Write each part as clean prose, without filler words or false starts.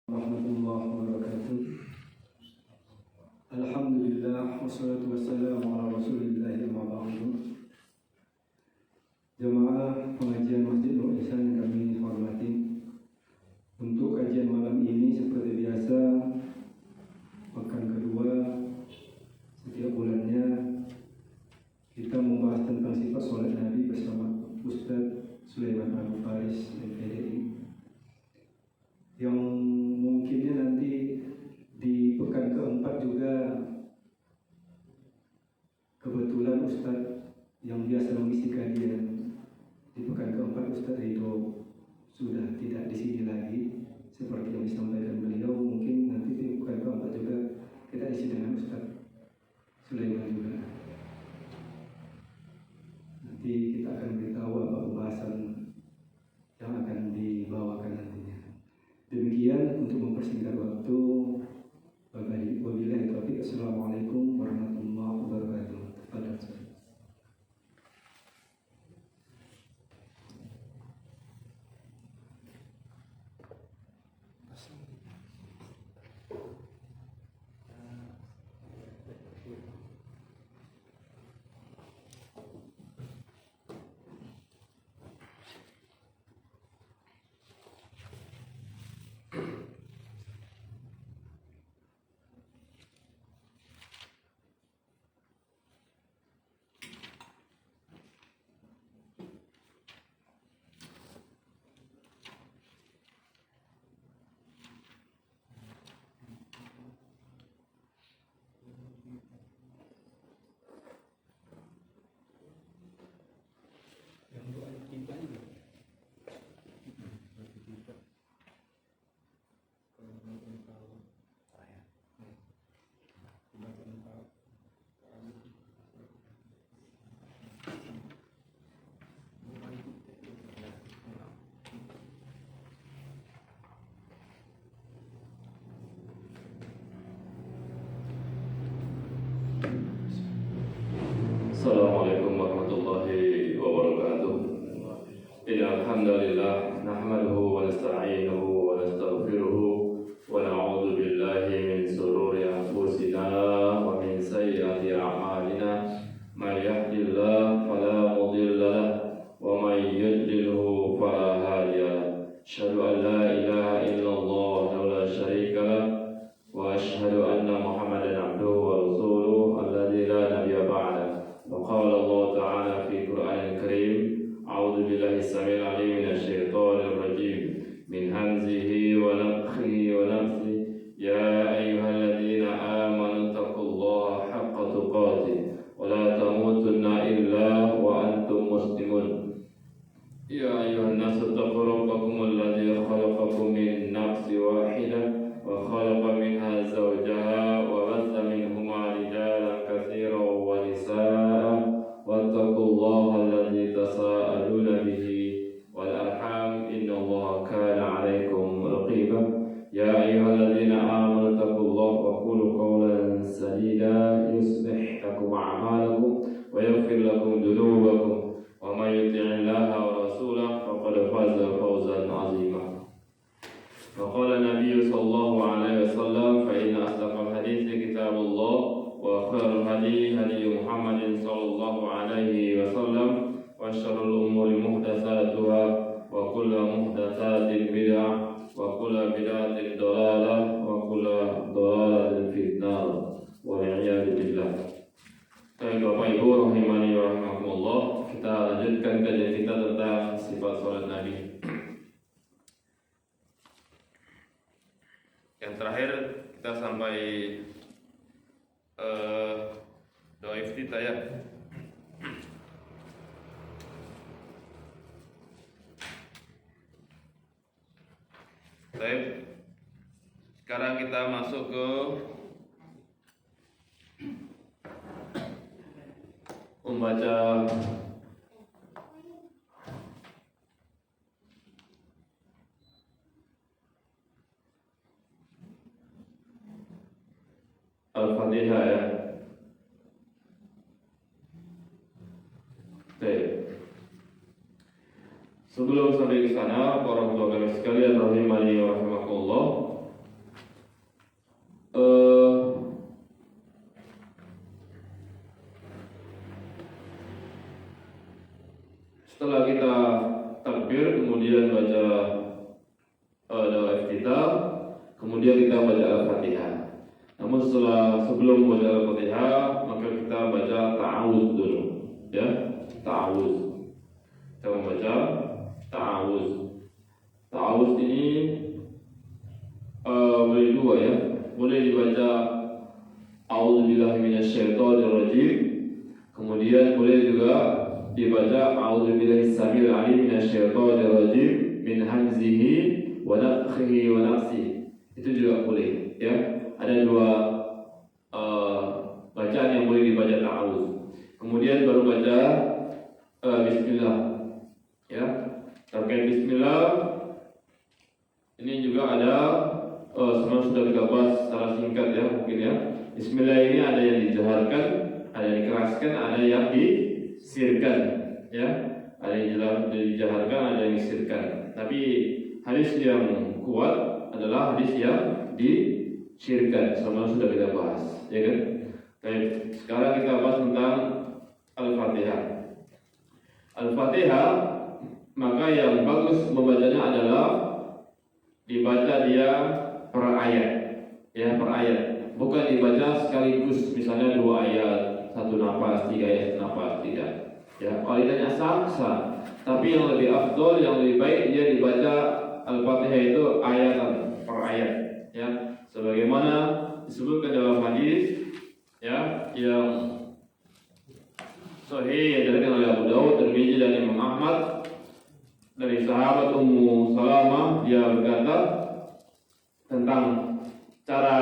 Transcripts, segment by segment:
Warahmatullahi wabarakatuh. Alhamdulillah wassalatu wassalamu ala Rasulillahi wa ba'du. Jemaah pengajian Masjid Nur Ihsan yang kami hormati, untuk kajian malam ini seperti biasa pekan kedua setiap bulannya kita membahas tentang sifat sholat Nabi bersama Ustaz Sulaiman Al-Faris MPDI, yang mungkinnya nanti di pekan keempat juga kebetulan Ustadz yang biasa mengisi kajian di pekan keempat, Ustadz Ridho sudah tidak di sini lagi seperti yang disampaikan beliau. Mungkin nanti di pekan keempat juga kita isi dengan Ustadz Sulaiman juga. Nanti kita akan beritahu apa pembahasan yang akan dibawakan nantinya. Demikian untuk mempersingkat waktu. Wabillahi taufiq. Assalamualaikum warahmatullahi wabarakatuh. Tafadhal. Assalamualaikum warahmatullahi wabarakatuh. Innal hamdalillah nahmaduhu wa nasta'inuhu wa nastaghfiruhu wa na'udzu billahi min shururi anfusina wa min sayyiati a'malina. May yahdihillahu fala mudilla lahu wa may yudlilhu fala hadiya lahu. Asyhadu an la ilaha illallah wa la syarika lahu wa asyhadu anna Muhammadan abduhu wa rasuluhu alladzi la nabiyya ba'dahu. وقال الله تعالى في القرآن الكريم: أعوذ بالله السميع العليم من الشيطان الرجيم من همزه ونفخه ونفثه. يا أيها الذين آمنوا اتقوا الله حق تقاته ولا تموتن إلا وأنتم مسلمون. يا أيها الناس اتقوا ربكم الذي خلقكم من نفس واحدة وخلق منها زوجها وبث منهما رجالا كثيرا ونساء واتقوا الله الذي تساءلون به والأرحام إن الله كان عليكم رقيبا. يا أيها الذين آمنوا اتقوا الله وقولوا قولا سديدا يصلح لكم أعمالكم ويغفر لكم ذنوبكم ومن يطع الله ورسوله فقد فاز فوزا عظيما. وقال النبي صلى الله عليه وسلم: فإن أصدق الحديث كتاب الله وخير الهدي هدي محمد صلى الله عليه وسلم وشر الأمور محدثاتها وكل محدثات بدعة وكل بدعة ضلالة وكل ضلالة في النار والعياذ بالله. Bapak Ibu rahimani wa rahimakumullah, kita lanjutkan kajian kita tentang sifat salat Nabi. Yang terakhir kita sampai doa iftitah ya. Baik. Sekarang kita masuk ke membaca Al-Fatihah ya. Baik. Sebelum sampai ke sana, para ulama sekalian rahimani wa rahimakumullah, kita, kemudian kita baca Al-Fatihah. Namun sebelum membaca Al-Fatihah, maka kita baca ta'awudz dulu, ya, ta'awudz. Kita membaca ta'awudz. Ta'awudz ini boleh dua, ya. Boleh dibaca A'udzubillahi minasyaitonirrajim. Kemudian boleh juga dibaca A'udzubillahi samil alim minasyaitonirrajim min hamzihi wa nafthihi wa nafsihi. Itu juga boleh, ya. Ada dua bacaan yang boleh dibaca ta'awudz. Kemudian baru baca bismillah, ya. Terkait bismillah ini juga ada semua sudah kita bahas secara singkat, ya, mungkin, ya. Bismillah ini ada yang dijaharkan, ada yang dikeraskan, ada yang disirkan, ya. Ada yang dijaharkan, ada yang disirkan. Tapi hadis yang kuat adalah hadis yang disirkan. Semua sudah kita bahas, ya kan? Baik, sekarang kita bahas tentang Al-Fatihah. Al-Fatihah, maka yang bagus membacanya adalah dibaca dia per ayat, ya, per ayat. Bukan dibaca sekaligus, misalnya 2 ayat, 1 nafas, 3 ayat, nafas, tidak. Ya, kalau ditanya sah. Tapi yang lebih afdol, yang lebih baik dia dibaca Al-Fatihah itu ayatan per ayat, ya. Sebagaimana disebutkan dalam hadis, ya, yang sahih yang diriwayatkan oleh Abu Dawud, Tirmidzi dan Imam Ahmad dari sahabat Ummu Salamah, dia berkata tentang cara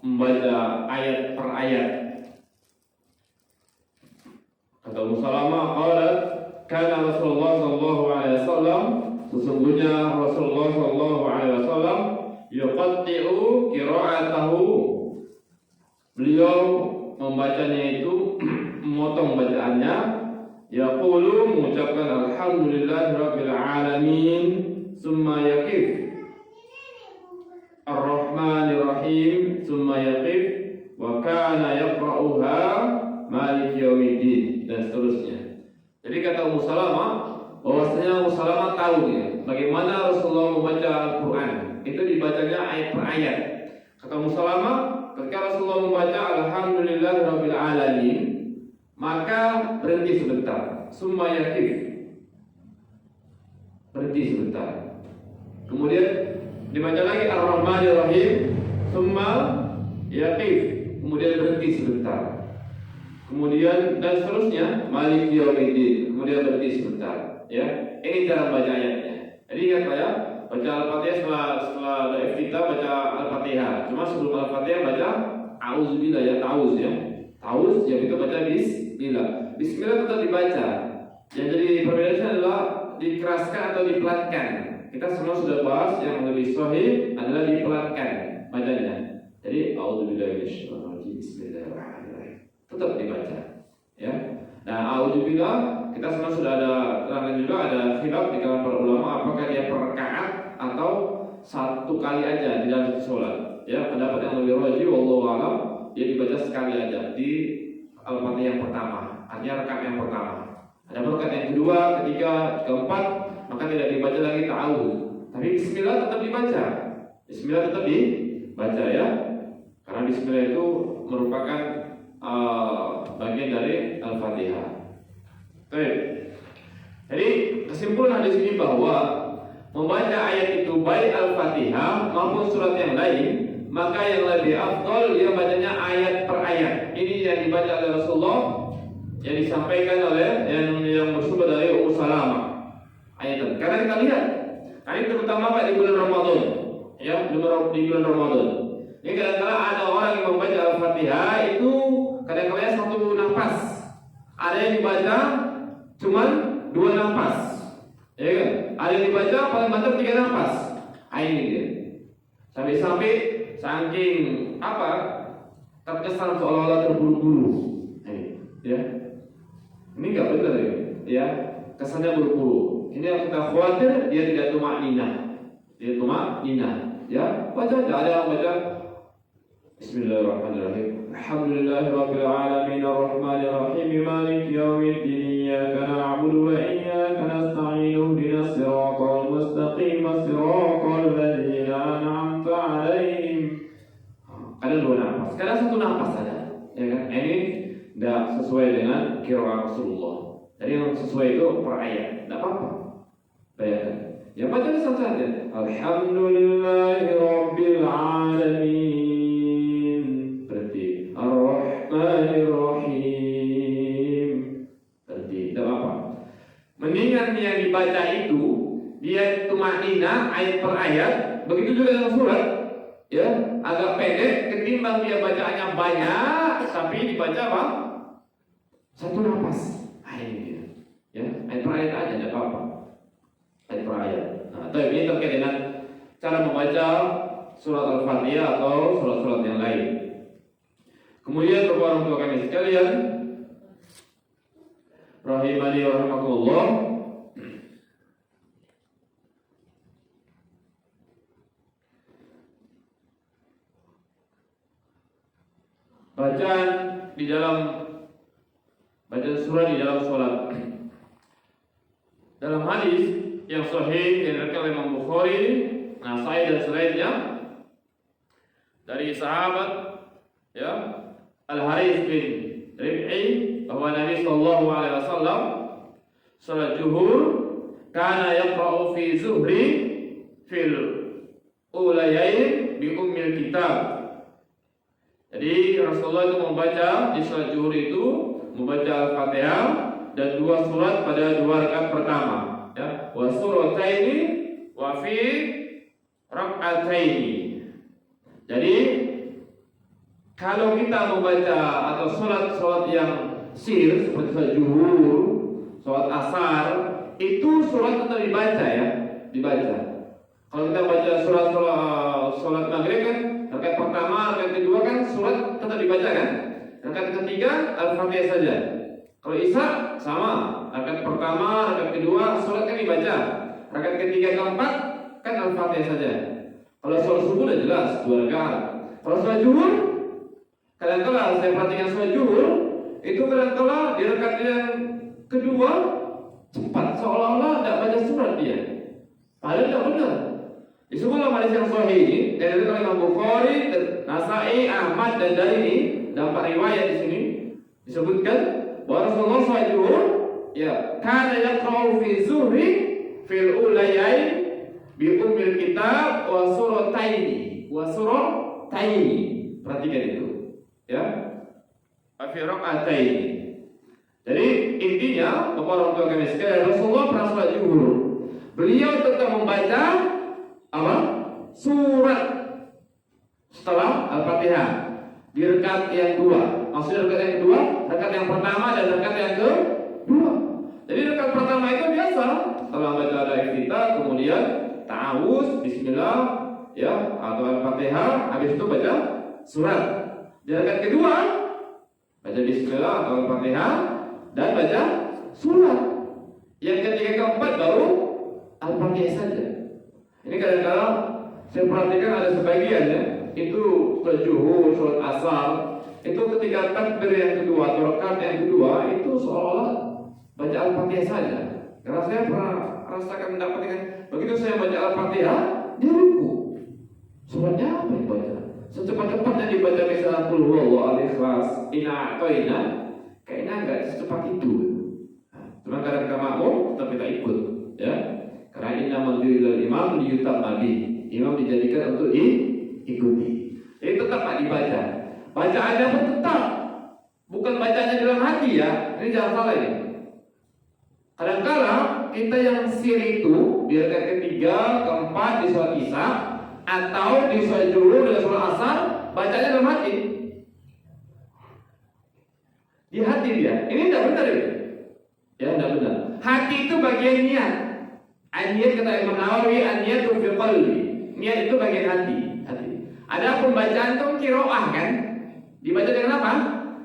membaca ayat per ayat. Kata Ummu Salamah, qalat kana Rasulullah sallallahu alaihi wasallam, sesungguhnya Rasulullah sallallahu alaihi wasallam yuqatti'u qira'atahu, beliau membacanya itu memotong bacaannya, yaqulu, mengucapkan alhamdulillahirabbil alamin, summa yaqif, ar-rahmanir-rahim, summa yaqif, wa kana yaqra'uha maliki yaumiddin, dan seterusnya. Jadi kata Ummu Salamah, bahwasanya Ummu Salamah tahu, ya, bagaimana Rasulullah membaca Al-Quran. Itu dibacanya ayat per ayat. Kata Ummu Salamah, ketika Rasulullah membaca alhamdulillahirabbil alamin, maka berhenti sebentar, summa yaqif, berhenti sebentar. Kemudian dibaca lagi ar-rahmanir-rahim, summa yaqif, kemudian berhenti sebentar. Kemudian dan seterusnya, maliki yaumiddin, kemudian berhenti sebentar, ya. Ini cara baca ayatnya. Jadi ingat, ya, baca Al-Fatihah setelah kita baca Al-Fatihah. Cuma sebelum Al-Fatihah baca auzubillah, ya, ta'awuz, ya. Ta'awuz yang itu baca bismillah. Bismillah tetap dibaca. Yang jadi perbedaannya adalah dikeraskan atau dipelankan. Kita semua sudah bahas yang lebih sahih adalah dipelankan bacanya. Jadi auzubillahi minasyaitonirrajim, bismillahirrahmanirrahim, tetap dibaca, ya. Nah, auzubillah kita semua sudah ada terangkan juga, ada khilaf di kalangan para ulama apakah dia per rakaat atau satu kali aja di dalam satu sholat, ya. Pendapat yang lebih rajih wallahu a'lam, dia dibaca sekali aja di Al-Fatihah yang pertama, artinya rakaat yang pertama. Ada rakaat yang kedua, ketiga, keempat, maka tidak dibaca lagi ta'awudz. Tapi bismillah tetap dibaca. Bismillah tetap dibaca, ya. Karena bismillah itu merupakan bagian dari Al-Fatihah. Baik. Jadi kesimpulan di sini bahwa membaca ayat itu baik Al-Fatihah maupun surat yang lain, maka yang lebih afdol dia bacanya ayat per ayat. Ini yang dibaca oleh Rasulullah, yang disampaikan oleh yang bersumber dari Ummu Salamah. Ayat. Karena kita lihat, ini terutama Pak di bulan Ramadan, ya, di bulan Ramadan. Ini kadang-kadang ada orang yang membaca Al-Fatihah itu kadang-kadang satu nafas. Ada yang dibaca cuman 2 nafas, ya kan? Ada yang dibaca paling banter 3 nafas. Ini dia. Sampai-sampai saking apa? Terkesan seolah-olah terburu-buru. Ya. Ini enggak benar, ya. Kesannya buru-buru. Ini yang kita khawatir dia tidak tumakninah. Dia tumakninah, ya. Baca aja, ada yang baca Bismillahirrahmanirrahim. Alhamdulillahirabbil alamin arrahmanir rahim maliki yaumiddin iyyaka na'budu wa iyyaka nasta'in ihdinas siratal mustaqim siratal ladzina kadang 2 nafas, kadang 1 nafas saja, ya kan? Ini tidak sesuai dengan qiraat Rasulullah. Jadi yang sesuai itu per ayat, tidak apa-apa. Bayangkan. Yang baca sama saja. Alhamdulillahi Rabbil Alamin. Berarti Ar-Rahmanir Rahim. Berarti tidak apa. Mendingan yang dibaca itu dia tumanina ayat per ayat. Begitu juga dalam surat, ya agak pendek ketimbang dia bacaannya banyak tapi dibaca apa? 1 nafas. Ini dia. Ya, ayat per ayat aja tidak apa-apa. Ayat per ayat. Nah, ini terkait dengan cara membaca surat Al-Fatihah atau surat-surat yang lain. Kemudian Bapak orang tua kami sekalian, rahimani wa rahimakumullah, bacaan di dalam baca surah di dalam sholat. Dalam hadis yang sahih yang diriwayatkan oleh Imam Bukhari, Nasai dan selainnya dari sahabat ya Al-Harits bin Rib'i bahwa Nabi sallallahu alaihi wasallam salat zuhur kana yaqra'u fi zuhri fil ulayain bi ummil kitab. Jadi Rasulullah itu membaca di salat zuhur itu membaca Al-Fatihah dan 2 surat pada 2 rakaat pertama, ya. Wa surataini wa fi rak'ataini. Jadi kalau kita membaca atau salat yang sir seperti salat zuhur, salat asar, itu surat tetap dibaca ya, dibaca. Kalau kita baca salat maghrib kan, rakaat pertama, rakaat kedua kan surat tetap dibaca kan? Rakaat ketiga Al-Fatihah saja. Kalau Isya sama, rakaat pertama, rakaat kedua surat kan dibaca. Rakaat ketiga keempat kan Al-Fatihah saja. Kalau sholat subuh udah jelas 2 rakaat. Kalau sholat zuhur, kadang-kala saya perhatikan sholat zuhur itu kadang-kala di rakaat yang kedua cepat, seolah-olah tidak baca surat dia. Padahal tidak benar. Di semua hadis yang sahih ini dari Imam Bukhari, Nasai, Ahmad dan Darimi dalam 4 riwayat di sini disebutkan bahwa Rasulullah SAW ya kana yaqra'u fi zuhri fil ulayain bi ummil kitab wa surataini. Perhatikan itu ya, fi rak'ataini. Jadi intinya Bapak orang tua kami sekalian, Rasulullah pernah salat zuhur, beliau tetap membaca apa? Surat setelah Al-Fatihah di rakaat yang 2. Maksudnya rakaat yang kedua, rakaat yang pertama dan rakaat yang kedua. Jadi rakaat pertama itu biasa, setelah baca ada iftitah, kemudian ta'awuz, bismillah, ya, atau Al-Fatihah, habis itu baca surat. Di rakaat kedua, baca bismillah atau Al-Fatihah dan baca surat. Yang ketiga keempat baru Al-Fatihah saja. Ini kadang-kadang saya perhatikan ada sebagian ya, itu sholat zuhur, sholat asar, itu ketika takbir yang kedua atau rakaat yang kedua itu seolah-olah baca Al-Fatihah saja. Karena saya pernah rasakan mendapatkan begitu saya baca Al-Fatihah, dia ruku. Suratnya apa yang baca? Secepat-cepatnya dibaca misalnya Qul huwallahu al-ikhlas, inna a'tayna, kayaknya enggak secepat itu. Cuma kadang-kadang makmum tetap kita ikut, ya. Karena innamal diril imam liyutamma bi. Imam dijadikan untuk diikuti. Jadi tetap Pak dibaca. Bacaannya pun tetap. Bukan bacanya dalam hati ya. Ini jangan salah ini. Kadang-kala kita yang sir itu di rakaat ketiga, keempat di sholat Isya atau di sholat zuhur dan sholat asar bacanya dalam hati. Di hati dia. Ini tidak benar ini. Ya, tidak benar. Hati itu bagian niat. An-niyat kata Imam Nawawi, an-niyatu fi qalbi. Niat itu bagian hati. Ada pembacaan itu qiraah kan? Dibaca dengan apa?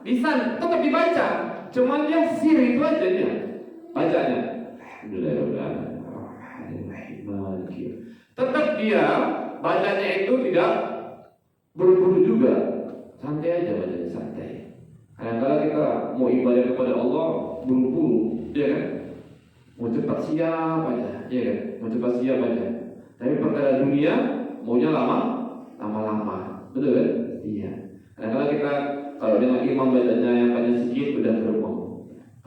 Lisan, tetap dibaca. Cuman dia sir itu aja dia. Bacanya. Alhamdulillah. Tetap dia bacanya itu tidak buru-buru juga. Santai aja bacanya, santai. Kadang-kadang kita mau ibadah kepada Allah buru-buru, ya kan? Mau cepat siap aja, ya kan? Mau cepat siap aja. Tapi perkara dunia maunya lama-lama, betul kan? Iya. imam bacanya yang panjang sedikit udah berumur.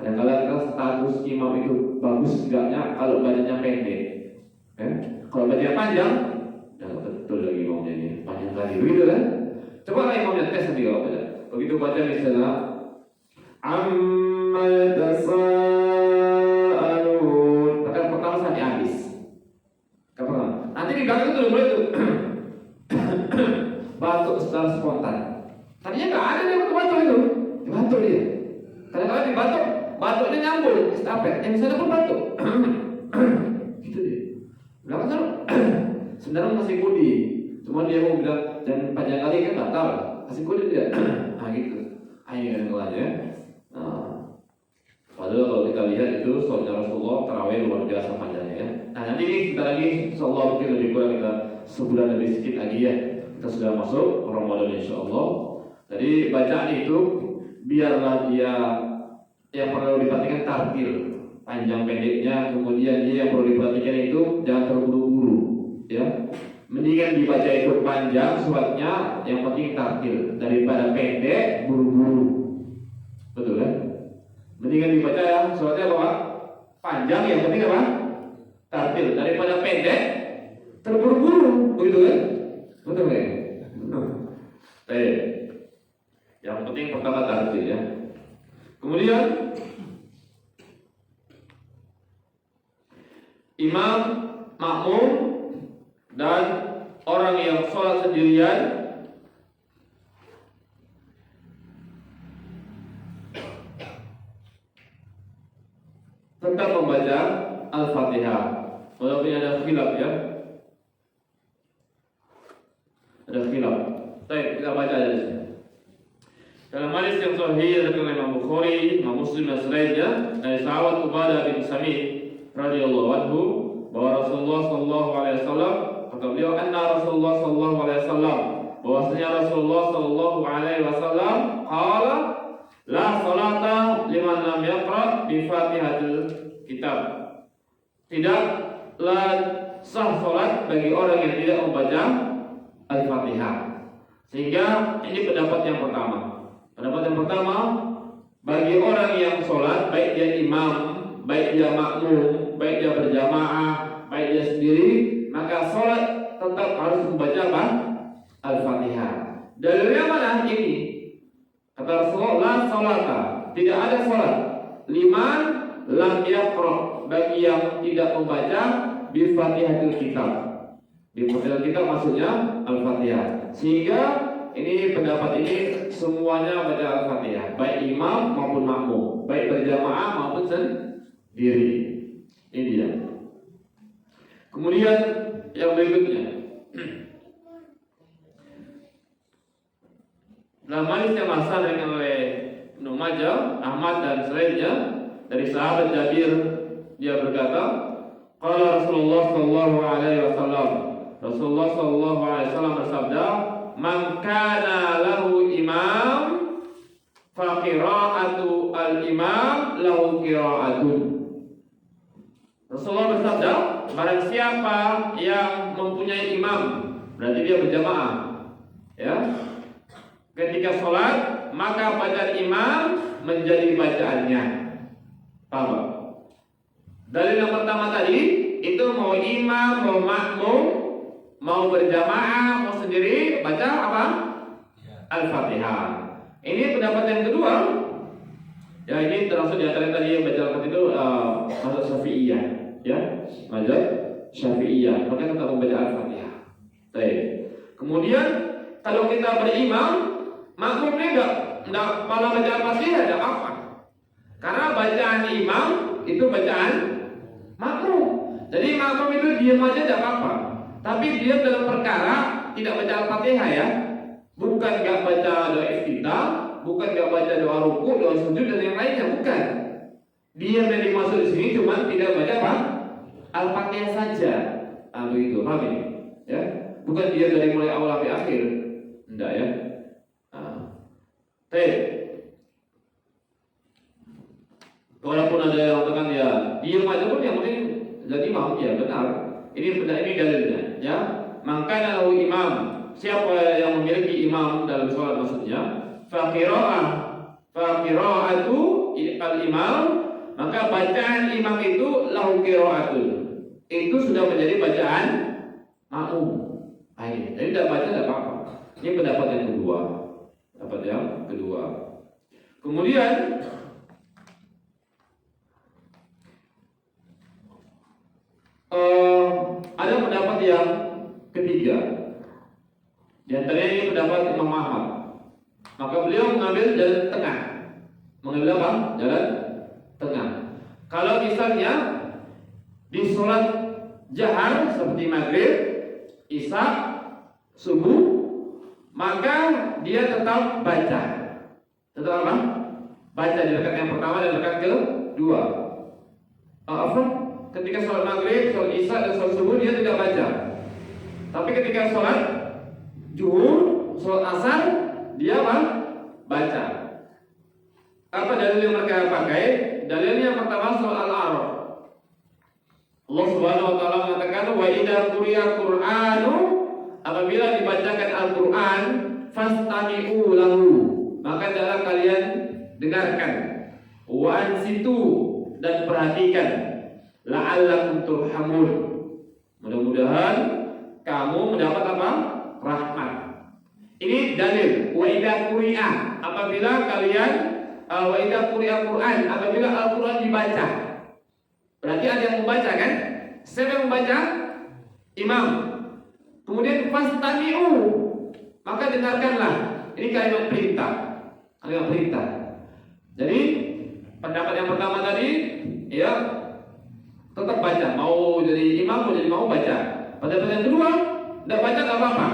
Kadang-kadang kita status imam itu bagus enggaknya kalau bacanya pendek. Kalau bacanya panjang, ya betul lagi imamnya ini panjang kali, begitu kan? Coba lah imamnya tes nanti kalau baca. Begitu baca misalnya Amma tasa'alun, tekan pertama sampai habis. Kapan? Nanti di belakang itu mulai tuh batuk secara spontan. Tadinya nggak ada dia batuk itu, batuk dia. Kadang-kadang dibatuk, batuknya nyambung, estafet. Yang sana pun batuk, gitu dia. Belakang sana sebenarnya masih kudi, cuma dia mau bilang dan panjang kali kan nggak tahu, masih kudi dia. Nah gitu, ayo yang ya. Padahal kalau kita lihat itu sholatnya Rasulullah tarawih luar biasa panjangnya ya. Nah nanti ini kita lagi, insyaallah mungkin lebih kurang kita sebulan lebih sedikit lagi ya. Kita sudah masuk Ramadan insyaallah. Jadi bacaan itu biarlah dia yang perlu diperhatikan tartil, panjang pendeknya, kemudian dia yang perlu diperhatikan itu jangan terburu-buru ya. Mendingan dibaca itu panjang suratnya, yang penting tartil daripada pendek buru-buru. Betul kan? Mendingan dibaca ya suratnya apa? Panjang, yang penting apa? Tartil daripada pendek terburu-buru, begitu kan? Betul kan? Yang penting pertama tartil ya. Kemudian imam, makmum, dan orang yang sholat sendirian tetap membaca Al-Fatihah. Walaupun ada khilaf ya. Ada khilaf. Baik, kita baca aja di sini. Dalam hadis yang sahih dari Imam Bukhari, Imam Muslim dan selainnya dari sahabat Ubadah bin Samit radhiyallahu anhu bahwa Rasulullah sallallahu alaihi wasallam kata beliau anna Rasulullah sallallahu alaihi wasallam bahwasanya Rasulullah sallallahu alaihi wasallam qala la salata liman lam yaqra bi Fatihatil Kitab. Tidaklah sah salat bagi orang yang tidak membaca Al-Fatihah. Sehingga ini pendapat yang pertama. Pendapat yang pertama, bagi orang yang sholat, baik dia imam, baik dia makmum, baik dia berjamaah, baik dia sendiri, maka sholat tetap harus membaca apa? Al-Fatihah. Dalilnya mana? Ini kata Rasulullah, la sholata, tidak ada sholat liman lam yaqra, bagi yang tidak membaca bi Fatihatil Kitab. Bi Fatihatil Kitab maksudnya Al-Fatihah. Sehingga ini pendapat ini semuanya baca Al-Fatihah, baik imam maupun makmum, baik berjamaah maupun sendiri. Ini dia. Kemudian yang berikutnya, dalam hadis yang disampaikan oleh Ibnu Majah, Ahmad dan selainnya dari sahabat Jabir, dia berkata, qala Rasulullah sallallahu alaihi wasallam, Rasulullah sallallahu alaihi wasallam bersabda, man kana lahu imam fa qira'atu al-imam lahu qira'atun. Rasulullah bersabda, barang siapa yang mempunyai imam, berarti dia berjamaah ya. Ketika sholat, maka bacaan imam menjadi bacaannya. Paham? Dalil yang pertama tadi itu mau imam, mau makmum, mau berjamaah, mau sendiri, baca apa? Al-Fatihah. Ini pendapat yang kedua. Ya, ini termasuk di antara tadi yang baca Al-Fatihah itu mazhab Syafi'iyah, ya, mazhab Syafi'iyah. Maka kita membaca Al-Fatihah. Baik. Kemudian kalau kita berimam, makmumnya enggak malah baca Al-Fatihah, enggak apa. Karena bacaan imam itu bacaan makmum. Jadi makmum itu diam aja enggak apa-apa. Tapi dia dalam perkara tidak baca Al-Fatihah ya. Bukan gak baca doa iftitah, bukan gak baca doa ruku, doa sujud dan yang lainnya, bukan. Dia yang dimaksud di sini cuma tidak baca apa? Al-Fatihah saja. Nah, begitu, paham ini? Ya. Bukan dia dari mulai awal sampai akhir. Enggak ya. Baik. Walaupun ada yang mengatakan ya, diam aja pun yang penting jadi imam, ya benar. Ini dalilnya, ya. Maka lahu imam, siapa yang memiliki imam dalam sholat maksudnya, fa qira'ah fa qira'atu al-imam, maka bacaan imam itu lahu qira'atun. Itu sudah menjadi bacaan makmum. Jadi tidak baca tidak apa-apa. Ini pendapat yang kedua. Pendapat yang kedua. Kemudian ada pendapat yang ketiga. Di antaranya ini pendapat Imam Ahmad. Maka beliau mengambil jalan tengah. Mengambil apa? Jalan tengah. Kalau misalnya di sholat jahar seperti maghrib, isya, subuh, maka dia tetap baca. Tetap apa? Baca di rakaat yang pertama dan rakaat kedua. Ketika sholat maghrib, sholat isya dan sholat subuh dia tidak baca. Tapi ketika sholat zuhur, sholat asar, dia apa? Baca. Apa dalil yang mereka pakai? Dalilnya yang pertama surah Al-A'raf. Allah Subhanahu wa taala mengatakan wa idza quriya Qur'anu, apabila dibacakan Al-Qur'an fastami'u lahu, maka hendaklah kalian dengarkan. Wa ansitu, dan perhatikan. La'allakum turhamun, mudah-mudahan kamu mendapat apa? Rahmat. Ini dalil. Wa idza quri'a, apabila kalian wa idza quri'a Qur'an, apabila Al-Qur'an dibaca. Berarti ada yang membaca kan? Siapa yang membaca? Imam. Kemudian fastami'u, maka dengarkanlah. Ini kalimat perintah. Kalimat perintah. Jadi pendapat yang pertama tadi, ya, tetap baca. Mau jadi imam, mau jadi mau baca. Pendapat yang kedua, tidak baca tidak apa-apa,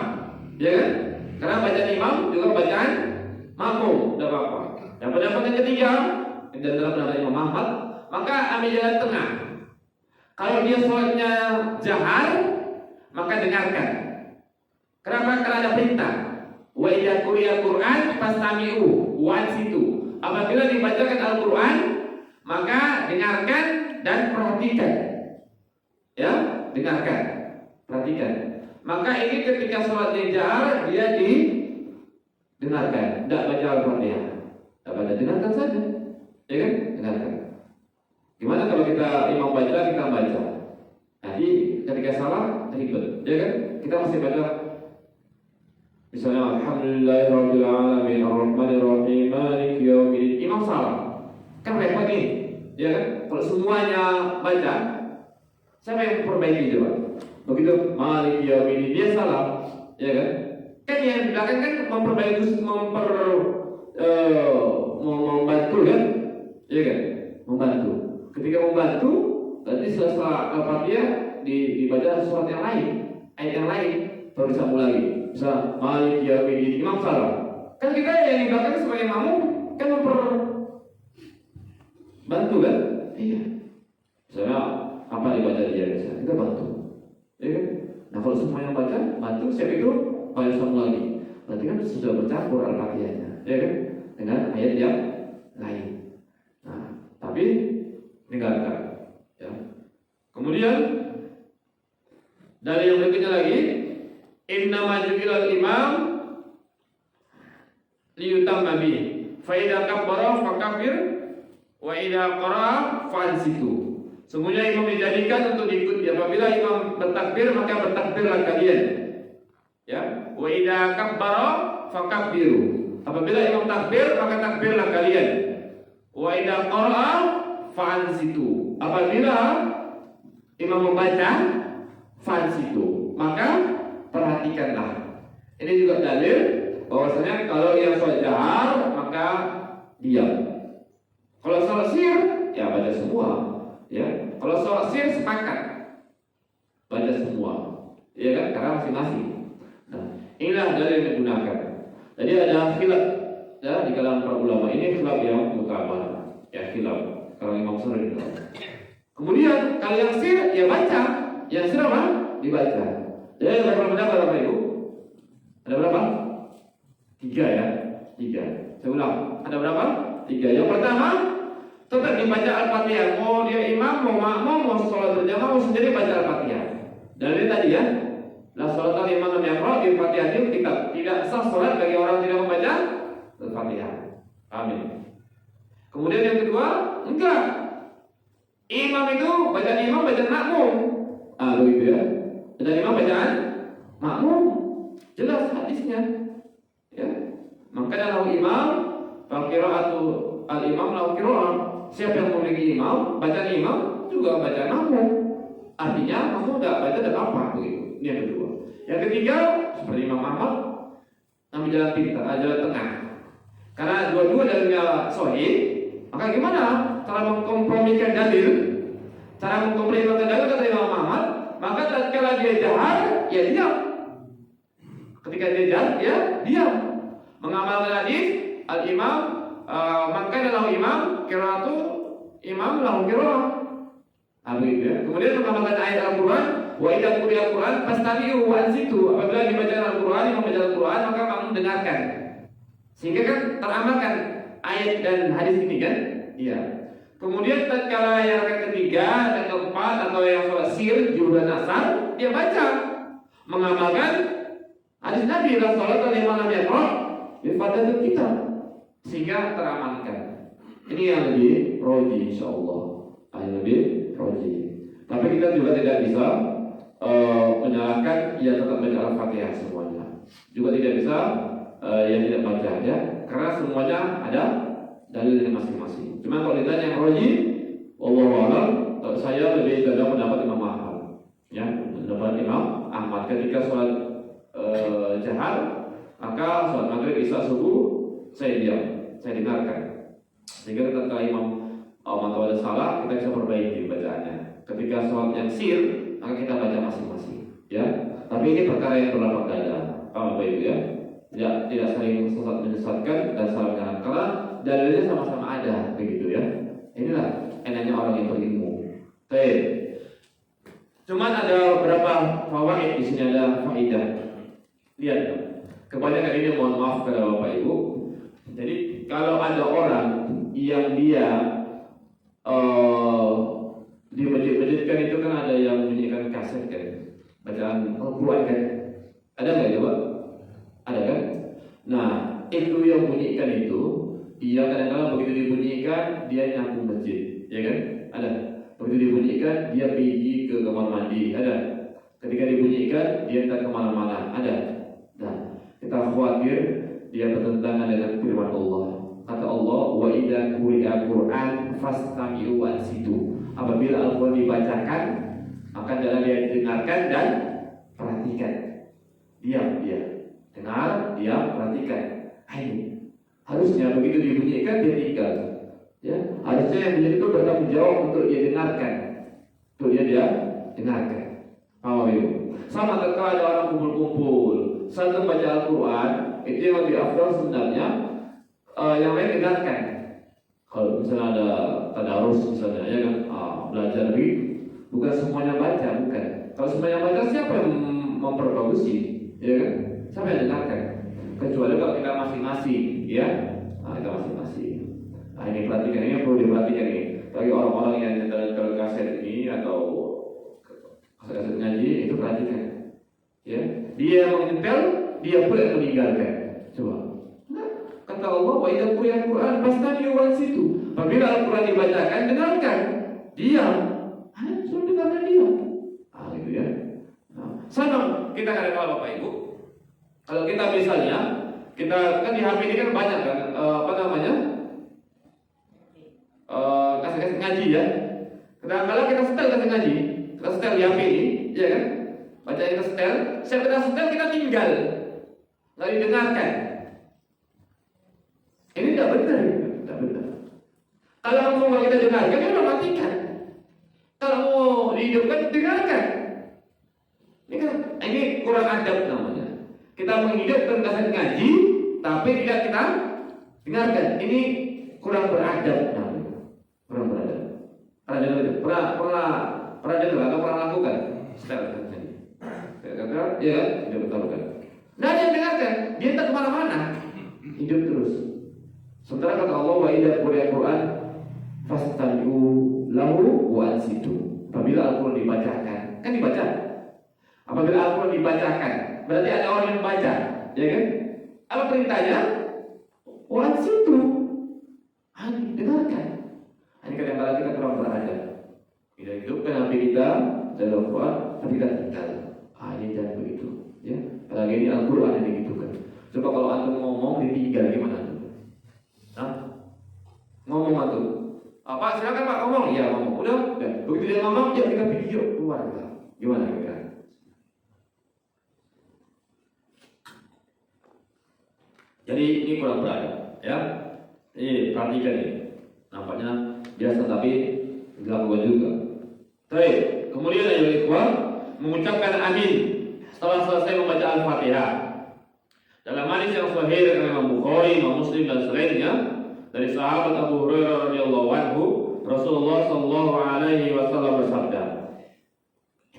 ya kan? Karena bacaan imam juga bacaan makmum, tidak apa-apa. Dan pendapat yang ketiga, dan dalam pendapat Imam Ahmad, maka ambil jalan tengah. Kalau dia sholatnya jahar, maka dengarkan. Kenapa? Karena ada perintah. Wa idza quriya Qur'an fastami'u wa ansitu. Apabila dibacakan Al-Qur'an, maka dengarkan dan perhatikan. Ya, dengarkan, perhatikan. Maka ini ketika sholatnya jahar, dia didengarkan, tidak baca Al-Fatihah. Tidak baca, dengarkan saja, ya kan? Dengarkan. Gimana kalau kita imam baca, kita baca? Jadi ketika salah ribet, ya kan? Kita masih baca misalnya Alhamdulillahirabbil alamin arrahmanirrahim maliki yaumiddin. Imam salah, kan repot nih, ya kan? Kalau semuanya baca, siapa yang memperbaiki coba? Begitu maliki yaumiddin dia salah, ya kan? Kan yang di belakang kan memperbaiki, membantu kan, ya kan? Membantu. Ketika membantu, berarti setelah Al-Fatihah dibaca sesuatu yang lain, ayat yang lain, baru disambung lagi. Misal maliki yaumiddin, imam salah. Kan kita yang di belakang sebagai makmum kan memperbantu kan? Iya. Misalnya apa dibaca dia, misalnya kita bantu, ya kan? Nah kalau semua yang baca, bantu, siapa itu baca sambung lagi. Berarti kan sudah bercampur Al-Fatihahnya, ya kan? Dengan ayat yang lain. Nah, tapi dengarkan, ya. Kemudian dari yang berikutnya lagi, innama ju'ilal imam liyutamma bi, fa idza kabbara fakabbir wa idza qara'a fansitu. Semuanya imam dijadikan untuk diikuti. Apabila imam bertakbir, maka bertakbirlah kalian. Ya, wa idza kabbara fakabbiru. Apabila imam takbir, maka takbirlah kalian. Wa idza qara'a fansitu. Apabila imam membaca, fansitu, maka perhatikanlah. Ini juga dalil bahwasanya kalau yang sholat jahar maka diam. Kalau sholat sir, ya baca semua. Ya, kalau sholat sir sepakat baca semua, ya kan? Karena masing-masing. Nah, inilah dalil yang digunakan. Jadi ada khilaf, ya, di kalangan para ulama. Ini khilaf yang mutabah, ya, khilaf. Kalau Imam Syafi'i. Kemudian kalau yang sir, ya baca. Yang sir apa? Dibaca. Jadi ada berapa pendapat Bapak Ibu? Ada berapa? 3 ya, 3. Saya ulang. Ada berapa? 3. Yang pertama, tetap dibaca Al-Fatihah. Mau dia imam, mau makmum, mau sholat berjamaah, mau sendiri baca Al-Fatihah. Dan ini tadi ya, la sholat al-imam lam yaqra' bi Fatihah kitab. Tidak sah sholat bagi orang yang tidak membaca Al-Fatihah. Amin. Kemudian yang kedua, enggak. Imam itu bacaan imam bacaan makmum. Begitu ya. Bacaan imam bacaan makmum. Jelas hadisnya. Ya. Makanya lahu imam, qira'atu al-imam lahu qira'ah. Siapa yang memiliki imam, bacaan imam juga bacaan makmum. Artinya makmum enggak baca dan apa begitu. Ini yang kedua. Yang ketiga, seperti Imam Ahmad, ambil jalan pintar, jalan tengah. Karena dua-dua dalilnya sahih, maka gimana cara mengkompromikan dalil? Cara mengkompromikan dalil kata Imam Ahmad, maka tatkala dia jahar, ya diam. Ketika dia jahar, ya diam. Mengamalkan hadis al-imam, maka adalah imam, qiraatu imam lahu qiraah. Begitu ya. Kemudian mengamalkan ayat Al-Quran, wa idza quriya Al-Quran fastami'u wa ansitu. Apabila dibaca Al-Quran, yang membaca Al-Quran, maka kamu dengarkan. Sehingga kan teramalkan ayat dan hadis ini kan? Iya. Kemudian tatkala yang ketiga dan keempat atau yang sholat sir, zuhur dan asar, dia baca mengamalkan hadis Nabi la sholat liman lam yaqra bi fadlil kitab. Sehingga teramalkan. Ini yang lebih roji insyaallah. Yang lebih roji. Tapi kita juga tidak bisa menyalahkan yang tetap baca Al-Fatihah semuanya. Juga tidak bisa yang tidak baca ya, karena semuanya ada dalilnya masing-masing. Cuma kalau ditanya yang roji, wallahu a'lam, saya lebih cenderung mendapat Imam Ahmad. Ya, mendapat Imam Ahmad ketika sholat jahar, maka sholat maghrib, isya, subuh saya diam, saya dengarkan. Sehingga ketika Imam Ahmad ada salah, kita bisa perbaiki bacaannya. Ketika sholat yang sir, maka kita baca masing-masing. Ya, tapi ini perkara yang berlapang dada. Paham apa itu ya? Tidak saling menyesatkan dan saling menyalahkan, karena dalilnya sama-sama ada, begitu ya. Inilah enaknya orang yang berilmu. Baik. Cuman ada beberapa fawaid, di sini ada faedah. Lihat, kebanyakan ini mohon maaf kepada Bapak Ibu. Jadi kalau ada orang yang dia di masjid-masjid kan itu kan ada yang bunyikan kaset kan, bacaan Al-Quran kan, ada nggak coba? Ada kan? Nah, itu yang bunyikan itu, dia kadang-kadang begitu dibunyikan, dia nyapu masjid, ya kan? Ada. Begitu dibunyikan, dia pergi ke kamar mandi, ada. Ketika dibunyikan, dia entah kemana-mana, ada. Nah, kita khawatir dia bertentangan dengan firman Allah. Kata Allah, wa idza quri'a Qur'an fastami'u wa ansitu. Apabila Al-Quran dibacakan, maka jangan dia dengarkan dan perhatikan. Diam dia. Dengar, diam, perhatikan. Ini harusnya begitu dibunyikan dia tinggal. Ya, harusnya yang bunyi itu bertanggung jawab untuk dia dengarkan. Untuk dia dengarkan. Paham itu? Sama ketika ada orang kumpul-kumpul, satu baca Al-Quran, itu yang lebih afdal sebenarnya. Yang lain dengarkan. Kalau misalnya ada tadarus misalnya, ya kan, belajar begitu, bukan semuanya baca, bukan. Kalau semuanya baca, siapa yang memperbagusi, ya kan? Siapa yang dengarkan? Kecuali kalau kita masing-masing, ya, kita masing-masing. Nah ini perhatikan, ini perlu diperhatikan nih. Bagi orang-orang yang nyetel kaset ini atau kaset ngaji, itu perhatikan. Ya, dia menyetel, dia pula yang meninggalkan. Coba. Kata Allah, wa idza quriya Al-Quran fastami'u wa ansitu. Apabila Al-Quran dibacakan, dengarkan. Diam. Suruh dengarkan diam. Gitu ya. Nah, sama kita kadang-kadang Bapak Ibu. Kalau kita misalnya, kita kan di HP ini kan banyak kan, kaset-kaset ngaji ya. Kadang-kadang kita setel kaset ngaji, kita setel di HP ini, ya kan? Baca kita setel, siap kita setel kita tinggal, nggak didengarkan. Ini tidak benar, tidak benar. Kalau mau kita dengarkan, kita matikan. Kalau mau dihidupkan, dengarkan. Ini kurang adab namanya. Kita menghidupkan kaset ngaji, tapi tidak kita dengarkan. Ini kurang beradab namanya. Kurang beradab. Pernah dengar atau pernah lakukan? Setel tadi. Kata, ya, tidak betul kan? Nah, dia dengarkan, dia tak kemana-mana, hidup terus. Sementara kata Allah, wa idza quriya Al-Quran fastami'u lahu wa ansitu. Apabila Al-Quran dibacakan, kan dibaca. Apabila Al-Quran dibacakan, berarti ada orang yang membaca, ya kan? Apa perintahnya? Wa ansitu. Amin, dengarkan. Ini kadang-kadang kita kurang beradab. Kita hidupkan HP kita dalam Quran, tapi kita tinggal. Ini jangan begitu. Ya, apalagi ini Al-Quran yang digitukan. Coba kalau antum ngomong ditinggal gimana tuh? Hah? Ngomong antum. Pak silakan Pak ngomong. Iya ngomong. Udah. Begitu dia ngomong, ya kita video keluar kita. Gimana kira-kira? Jadi ini kurang beradab, ya. Ini perhatikan ini. Nampaknya biasa tapi dilakukan juga. Baik. Kemudian ayat ikhwan mengucapkan amin setelah selesai membaca Al-Fatihah. Dalam hadis yang sahih dari Imam Bukhari, Imam Muslim dan selainnya dari sahabat Abu Hurairah radhiyallahu anhu, Rasulullah sallallahu alaihi wasallam bersabda,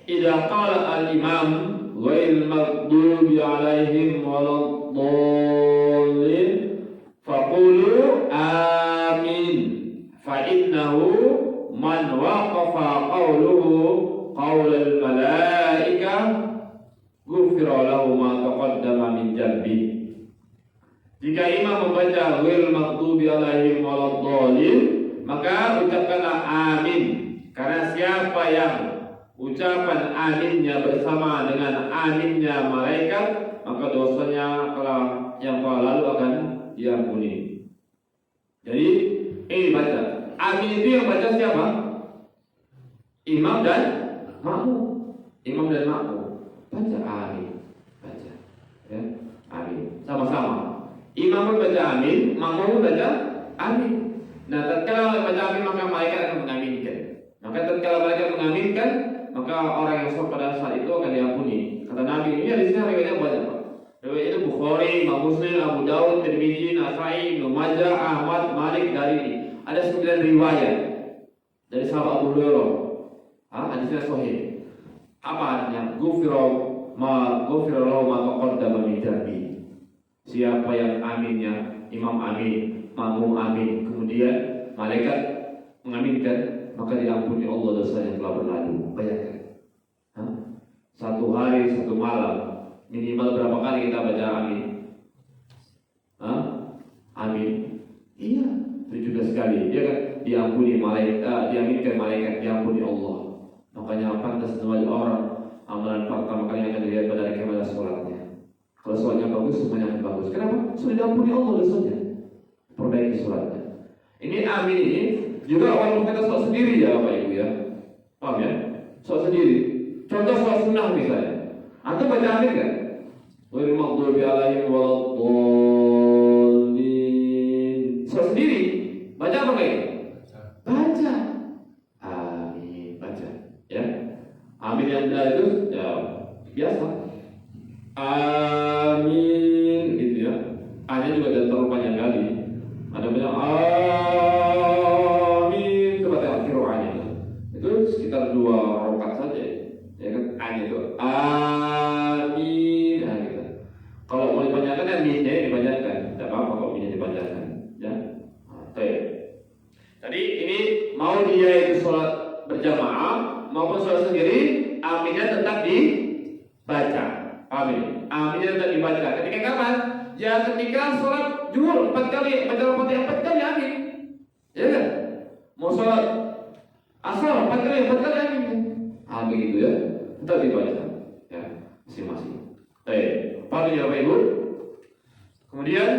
"Idza qala al-imam ghairil maghdubi alaihim waladdallin faqulu amin fa innahu man waqafa qawluhu qaulal malaikah ghufira lahu ma taqaddama min dhanbi." Jika imam membaca ghairil maghdubi alaihim waladdallin, maka ucapkanlah amin, karena siapa yang ucapan aminnya bersama dengan aminnya malaikat, maka dosanya yang telah lalu akan diampuni. Jadi ini baca amin itu yang baca siapa? Imam dan makmum. Imam dan makmum baca amin, baca ya, amin sama-sama. Imam pun baca amin, makmum pun baca amin. Nah, tatkala baca amin maka malaikat akan mengaminkan. Maka tatkala malaikat mengaminkan, maka orang yang sholat pada saat itu akan diampuni. Kata Nabi, ini hadisnya riwayatnya banyak Pak. Riwayat itu Bukhari, Imam Muslim, Abu Dawud, Tirmidzi, Nasai, Ibnu Majah, Ahmad, Malik, dari ada 9 riwayat dari sahabat Abu Hurairah. Hadisnya sahih. Apa artinya? Ghufira lahu ma taqaddama min dhanbi. Siapa yang aminnya, imam amin, makmum amin, kemudian malaikat mengaminkan, maka diampuni Allah dosa yang telah berlalu. Bayangkan, satu hari, satu malam, minimal berapa kali kita baca amin? Amin. Iya, 17 kali. Dia kan diampuni malaikat, diaminkan malaikat, diampuni Allah. Makanya pantas semuanya orang amalan pertama kali yang akan dilihat pada hari kiamat sholatnya. Kalau sholatnya bagus, semuanya akan bagus. Kenapa? Sudah diampuni Allah dosanya. Perbaiki sholatnya. Ini amin ini juga walaupun kita sholat sendiri ya Bapak Ibu ya. Paham ya? Sholat sendiri. Contoh sholat sunnah misalnya. Antum baca amin kan? Ghairil maghdubi alaihim waladdallin. Sholat sendiri. Baca apa kayak? Baca. Amin. Baca. Ya. Amin yang benar itu ya biasa. Amin gitu ya. A-nya juga jangan terlalu panjang kali. Ada banyak amin. Coba tengok kiroahnya. Itu sekitar 2 rakaat saja. Ya kan A-nya itu amin. Nah, gitu. Kalau mau dipanjangkan ya minnya dipanjangkan. Tidak apa-apa kalau minnya dipanjangkan. Ya. Oke. Tadi ini mau dia itu sholat berjamaah maupun sholat sendiri, aminnya tetap dibaca. Amin. Aminnya tetap dibaca. Ketika kapan? Ya ketika sholat zuhur 4 kali, baca Al-Fatihah 4 kali amin. Ya kan? Mau sholat asar 4 kali amin. Begitu ya. Tetap dibaca. Ya, masing-masing. Baik. Apa ya Bapak Ibu? Kemudian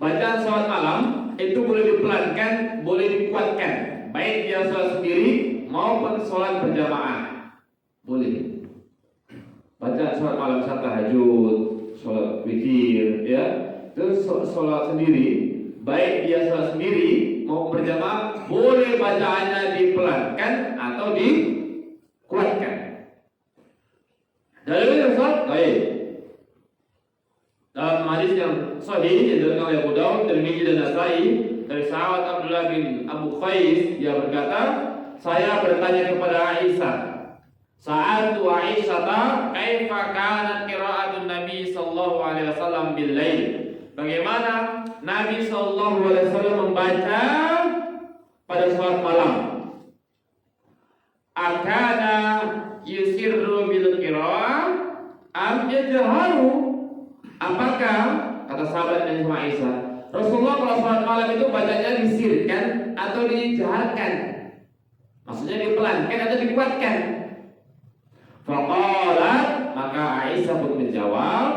bacaan sholat malam itu boleh dipelankan, boleh dikuatkan, baik dia sholat sendiri maupun sholat berjamaah. Boleh. Bacaan sholat malam saat tahajud, sholat witir, ya, itu sholat sendiri, baik dia sholat sendiri maupun berjamaah, boleh bacaannya dipelankan atau dikuatkan. Dalilnya sholat, baik. Dalam hadis yang sahih yang diriwayatkan oleh Abu Dawud, Tirmidzi dan Nasai dari sahabat Abdullah bin Abu Qais, dia berkata, saya bertanya kepada Aisyah, sa'altu Aisyah kaifa kanat qira'atun Nabi sallallahu alaihi wasallam bil lail. Bagaimana Nabi sallallahu alaihi wasallam membaca pada salat malam? Akana yusirru bil qira'ah am yajharu? Apakah kata sahabat Nabi sama Aisyah, Rasulullah kalau sholat malam itu bacanya disirkan atau dijaharkan, maksudnya dipelankan atau dikuatkan. Faqalat, maka Aisyah pun menjawab,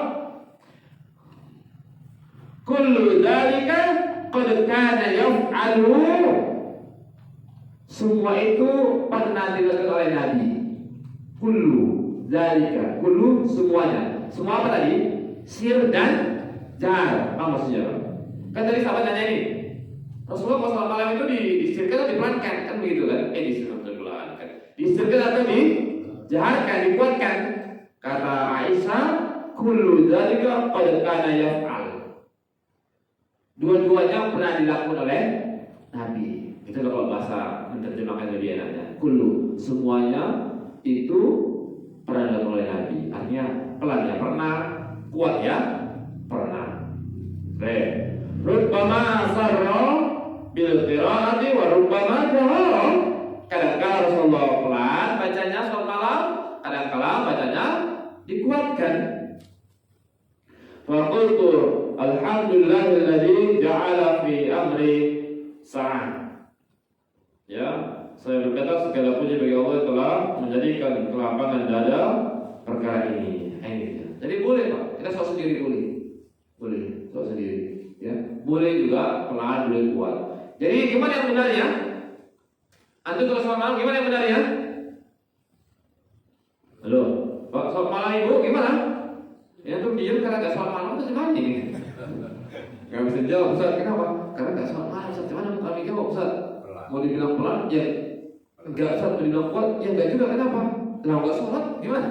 kullu dzalika qad kana yaf'alu, semua itu pernah dilakukan oleh Nabi. Kullu dzalika, kullu semuanya. Semua apa tadi? Sir dan jar. Apa maksudnya? Kan tadi sahabat nanya ini, Rasulullah kalau sholat malam itu disirkan atau dipelankan? Kan begitu kan? Disirkan atau dipelankan? Disirkan atau dijaharkan, dikuatkan? Kata Aisyah, kullu dzalika qad kana yaf'al. Dua-duanya pernah dilakukan oleh Nabi. Itu kalau bahasa menerjemahkan lebih enaknya. Kullu, semuanya itu pernah dilakukan oleh Nabi. Artinya pelan ya pernah, kuat ya pernah. Rubbama sarra bil qiraati wa rubbama jahara. Kadang-kadang Rasulullah pelan bacanya sholat malam, kadang-kadang bacanya dikuatkan. Fa qultu alhamdulillahilladzi ja'ala fi amri sa'an. Ya, saya berkata segala puji bagi Allah yang telah menjadikan kelapangan dada perkara ini. Ini. Jadi boleh Pak, kita sholat sendiri boleh sholat sendiri. Ya, boleh juga pelan, boleh kuat. Jadi gimana yang benarnya? Antum kalau sholat malam gimana yang benarnya? Halo, Pak, sholat malam ibu gimana? Ya tuh diam karena nggak sholat malam itu gimana ini? Nggak bisa jawab Ustaz, kenapa? Karena nggak sholat malam Ustaz, gimana mau kami jawab Ustaz? Mau dibilang pelan, ya nggak Ustaz, mau dibilang kuat, ya nggak juga, kenapa? Kalau nggak sholat gimana?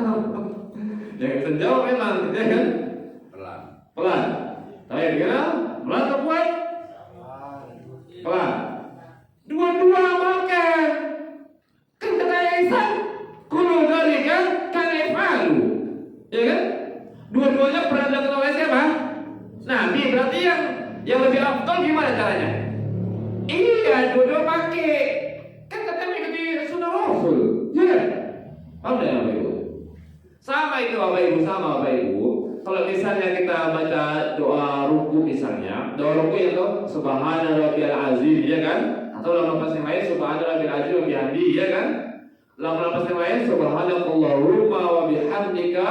Ya nggak bisa jawab memang, ya kan? Pelan. Tapi gimana? Pelan atau kuat? Pelan. Dua-dua makan. Kan kata Aisyah, kullu dzalika kana yaf'alu. Ya kan? Dua-duanya pernah dilakukan oleh siapa? Nabi. Berarti yang lebih afdal gimana caranya? Iya, dua-dua pakai. Kan katanya mengikuti sunnah Rasul. Ya. Paham tidak Bapak Ibu? Sama itu Bapak Ibu, sama Bapak Ibu. Kalau misalnya kita baca doa ruku misalnya, doa ruku itu Subhana Rabbiyal Azim, ya kan? Atau dalam nafas yang lain Subhana Rabbiyal Azim wa bihamdi, ya kan? Dalam nafas yang lain Subhanakallahumma wa bihamdika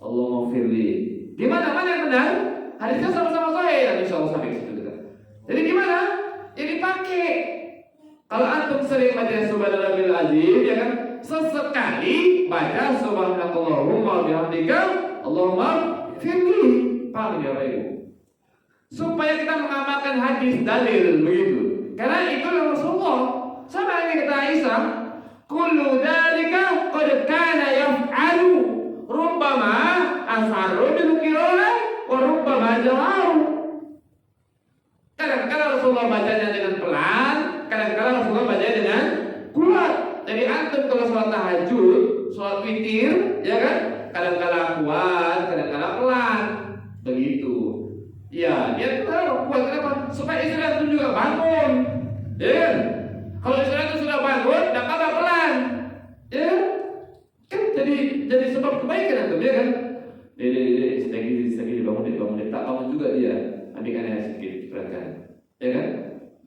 Allahumma firli. Gimana? Mana yang benar? Hadisnya sama-sama sahih, insyaallah sampai situ kita. Jadi gimana? Ya dipakai. Kalau antum sering baca Subhana Rabbiyal Azim, ya kan? Sesekali baca Subhanakallahumma wa bihamdika Allahumma firli. Paham ya Bapak Ibu? Supaya kita mengamalkan hadis dalil begitu. Karena itu Rasulullah. Sama ini kata Aisyah, kullu dzalika qad kana yaf'alu. Rubbama asarru bil qira'ah wa rubbama jaharu. Kadang-kadang Rasulullah bacanya dengan pelan, kadang-kadang Rasulullah bacanya dengan kuat. Jadi antum kalau sholat tahajud, sholat witir, ya kan? Kadang-kadang kuat, kadang-kadang pelan. Begitu. Ya, dia kuat kenapa? Supaya istri antum juga bangun. Ya kan? Kalau istri antum sudah bangun, enggak apa-apa pelan. Ya kan? Jadi sebab kebaikan antum, ya kan? Lagi dibangun, tak bangun juga dia. Adik aneh sedikit, perhatikan. Ya kan?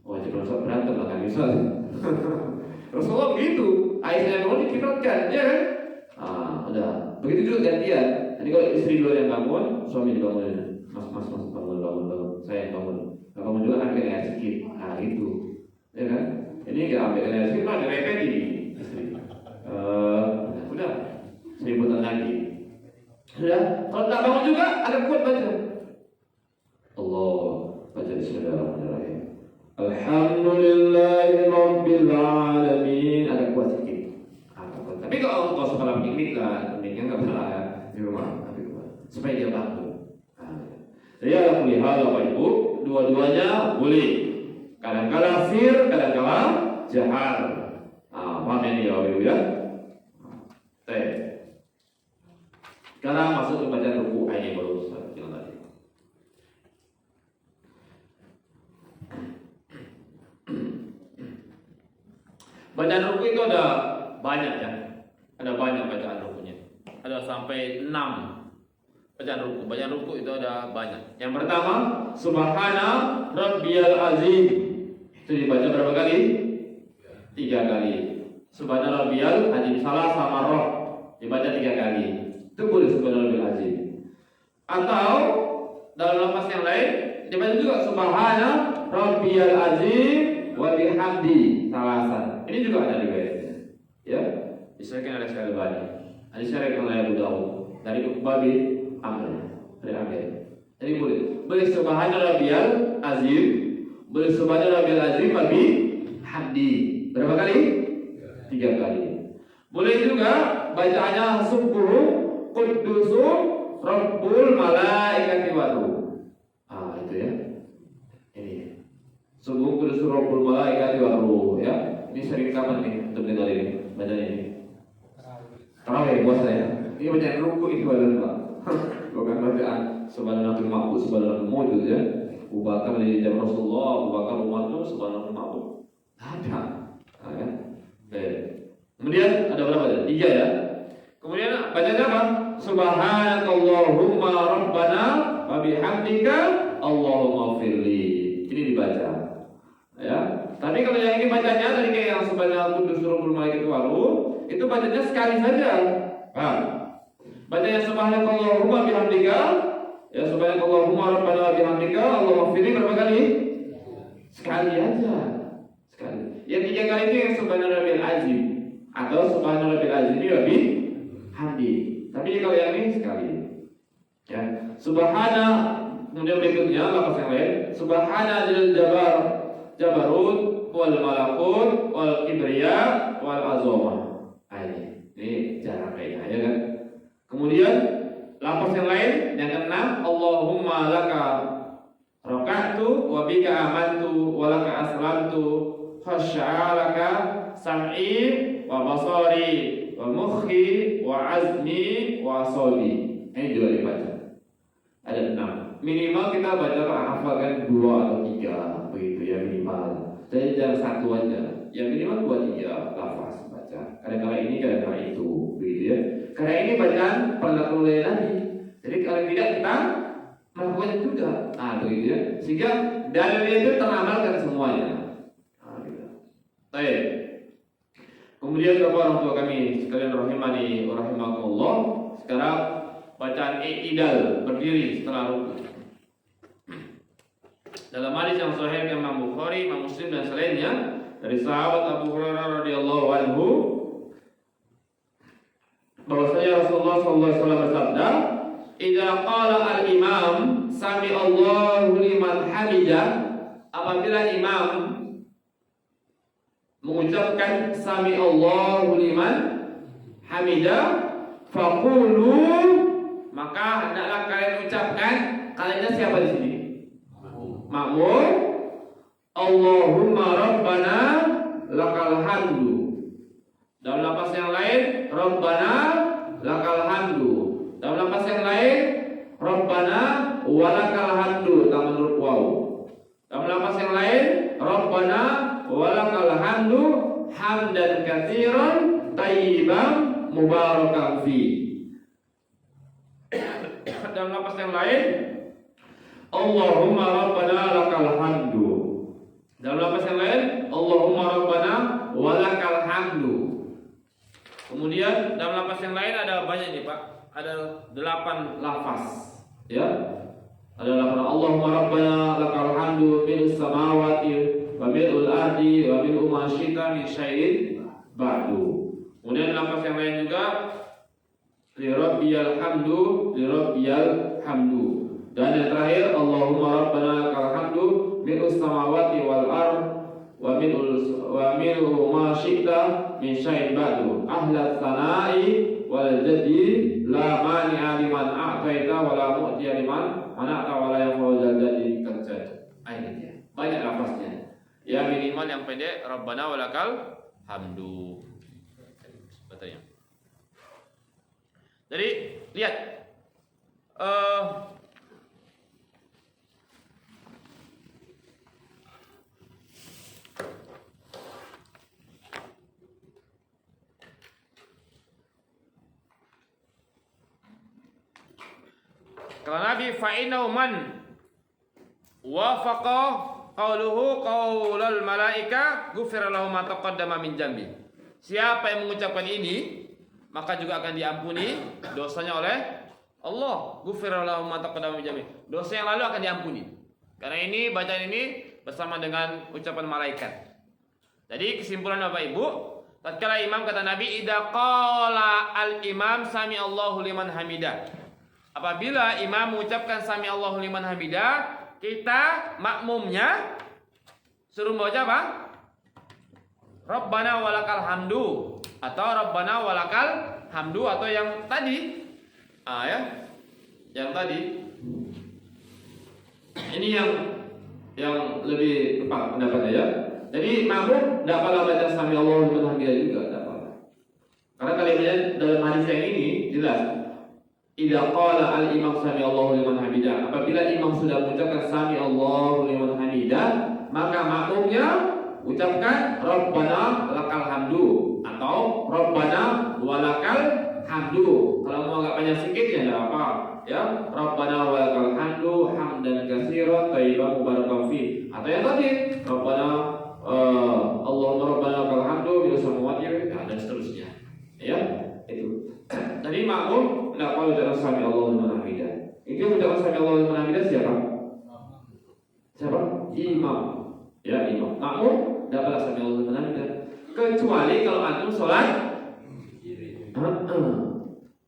Wah, jadi berantem lah kan bisa. Rasulullah begitu, Aisyah mau dikiblatkan, ya kan? Udah. Begitu juga gantian. Jadi kalau istri dulu yang bangun, suami dibangunin. Mas bangun. Saya yang bangun. Kalau bangun juga ambil air sedikit. Gitu. Ya kan? Ini nggak ambil air sedikit, malah direpet ini istri. Udah. Seributan lagi. Sudah. Kalau tak bangun juga, ada kuat baca. Allah, baca Bismillahirrahmanirrahim. Alhamdulillahi Rabbil Alamin. Ada kuat sedikit. Tapi kalau sekolah piknik lah, pikniknya nggak pernah ya di rumah. Supaya dia bangun. Jadi ada pelihara Bapak Ibu, dua-duanya boleh. Kadang-kadang sir, kadang-kadang jahar. Paham ini ya Bapak Ibu ya? Sekarang masuk ke bacaan ruku ini baru Ustaz bilang tadi. Bacaan ruku itu ada banyak ya. Ada banyak bacaan rukunya. Ada sampai 6. Bacaan ruku itu ada banyak. Yang pertama, Subhana Rabbiyal Azim. Itu dibaca berapa kali? 3 kali. Subhana Rabbiyal Azim, salah sama roh, dibaca 3 kali. Itu boleh Subhana Rabbiyal Azim. Atau dalam lafaz yang lain dibaca juga Subhana Rabbiyal Azim wa bihamdi salasan. Ini juga ada riwayatnya. Ya, disahkan oleh Syalbani. Hadis syarih oleh Abu Dawud dari Uqbah bin Amr dari Amir. Jadi boleh Subhana Rabbiyal Azim, boleh Subhana Rabbiyal Azim wa bihamdi. Berapa kali? 3 kali. Boleh juga bacaannya Subbuhu Quddusu Rabbul Malaikati wa Ruh. Itu ya. Ini. Subbuhu Quddusu Rabbul Malaikati wa Ruh ya. Ini sering kapan nih untuk dengar ini? Bacaan ini. Tarawih puasa ya. Ini bacaan ruku itu adalah bukan bacaan subhanallahi ma'bud, subhanallahi ma'bud ya. Abu Bakar di zaman Rasulullah, Abu Bakar Umar itu subhanallahi ma'bud. Ada. Ya. Kemudian ada berapa ya? 3 ya. Kemudian bacanya apa? Subhanakallahumma rabbana wa bihamdika Allahumma firli. Ini dibaca. Ya. Tapi kalau yang ini bacanya tadi kayak yang subhanallah kudus rabbul malaikati wa ruh, itu bacanya sekali saja. Paham? Bacanya subhanakallahumma bihamdika, ya subhanakallahumma rabbana wa bihamdika Allahumma firli berapa kali? Sekali aja. Sekali. Yang 3 kali itu yang subhanarabbil azim atau subhanarabbil azim wa bihamdi. Tapi kalau yang ini sekali. Ya. Subhana, kemudian berikutnya lafaz yang lain, subhana dzil jabarut wal malakut wal kibriya wal azamah. Ini cara kaidah ya kan. Kemudian lafaz yang lain yang keenam, Allahumma laka raka'tu wa bika amantu wa laka aslamtu khasya'alaka sam'i wa basari wa mukhi wa azmi wa asabi. Ini juga dibaca. Ada 6. Minimal kita baca hafalkan 2 atau 3 begitu ya minimal. Jadi jangan 1 aja. Yang minimal 2 3 lafaz baca. Kadang-kadang ini kadang-kadang itu begitu ya. Karena ini bacaan perlakuan lagi. Jadi kalau tidak kita melakukannya juga. Begitu ya. Sehingga dalilnya itu teramalkan semuanya. Gitu. Baik. Kemudian Bapak orang tua kami sekalian rahimani wa rahimakumullah. Sekarang bacaan i'tidal berdiri setelah rukuk. Dalam hadis yang sahih Imam Bukhari, Imam Muslim dan selainnya dari sahabat Abu Hurairah radhiyallahu anhu bahwasanya Rasulullah sallallahu alaihi wasallam bersabda, "Idza qala al-imam sami Allahu liman hamidah," apabila imam mengucapkan sami Allahu liman hamidah, faqulu, maka hendaklah kalian ucapkan, kaliannya siapa di sini? Makmum. Allahumma rabbana lakal hamdu. Dalam lafaz yang lain, rabbana lakal hamdu. Dalam lafaz yang lain, rabbana walakal hamdu. Tak menurut waw. Dalam lafaz yang lain, rabbana walakal hamdu hamdan katsiran thayyiban mubarakan fi. Dalam lafaz yang lain, Allahumma rabbana lakal hamdu. Dalam lafaz yang lain, Allahumma rabbana walakal hamdu. Kemudian dalam lafaz yang lain ada banyak nih Pak. Ada 8 lafaz. Ya. Ada lafaz Allahumma rabbana lakal hamdu mil'us samawati wa mil'ul ardi wa mil'u ma syi'ta min syai'in ba'du. Kemudian lafaz yang lain juga li rabbiyal hamdu. Dan yang terakhir Allahumma rabbana lakal hamdu mil'us samawati wal ard wa mil'u ma syi'ta min syai'in ba'du. Ahlat sana'i wal jadi la mani'a liman a'taita wa la mu'tiya liman mana'ta wa la yanfa'u jadi kerja. Ini dia. Banyak lafaznya. Ya minimal yang pendek rabbana walakal hamdu. Betulnya. Jadi lihat Kalau Nabi fa'inau man wafaqa qauluhu qaulal malaika ghufira lahu ma taqaddama min jambi. Siapa yang mengucapkan ini maka juga akan diampuni dosanya oleh Allah. Ghufira lahu ma taqaddama min jambi. Dosa yang lalu akan diampuni. Karena ini bacaan ini bersama dengan ucapan malaikat. Jadi kesimpulan Bapak Ibu, tatkala imam kata Nabi idza qala al-imam sami Allahu liman hamidah. Apabila imam mengucapkan sami Allahu liman hamidah, kita makmumnya suruh baca apa? Rabbana walakal hamdu atau Rabbana walakal hamdu atau yang tadi. Yang tadi. Ini yang lebih tepat pendapatnya ya. Jadi makmum tidak apalah baca sami Allahu liman hamidah juga tidak apa. Karena kalimatnya dalam hadis yang ini jelas. Idza qala al-imam sami Allahu liman hamidah. Apabila imam sudah mengucapkan sami Allahu liman hamidah, maka makmumnya ucapkan Rabbana lakal hamdu atau Rabbana walakal hamdu. Kalau mau agak banyak sedikit ya tidak apa. Ya, Rabbana walakal hamdu hamdan katsiran thayyiban mubarakan fi. Atau yang tadi, Rabbana Allahumma rabbana lakal hamdu bil samawati dan seterusnya. Ya, itu. Tadi makmum tidak perlu ucapkan sami Allahu liman hamidah. Itu ucapan sami Allahu liman hamidah siapa? Siapa? Imam. Ya, imam. Makmum tidak perlu sami Allahu liman hamidah. Kecuali kalau antum sholat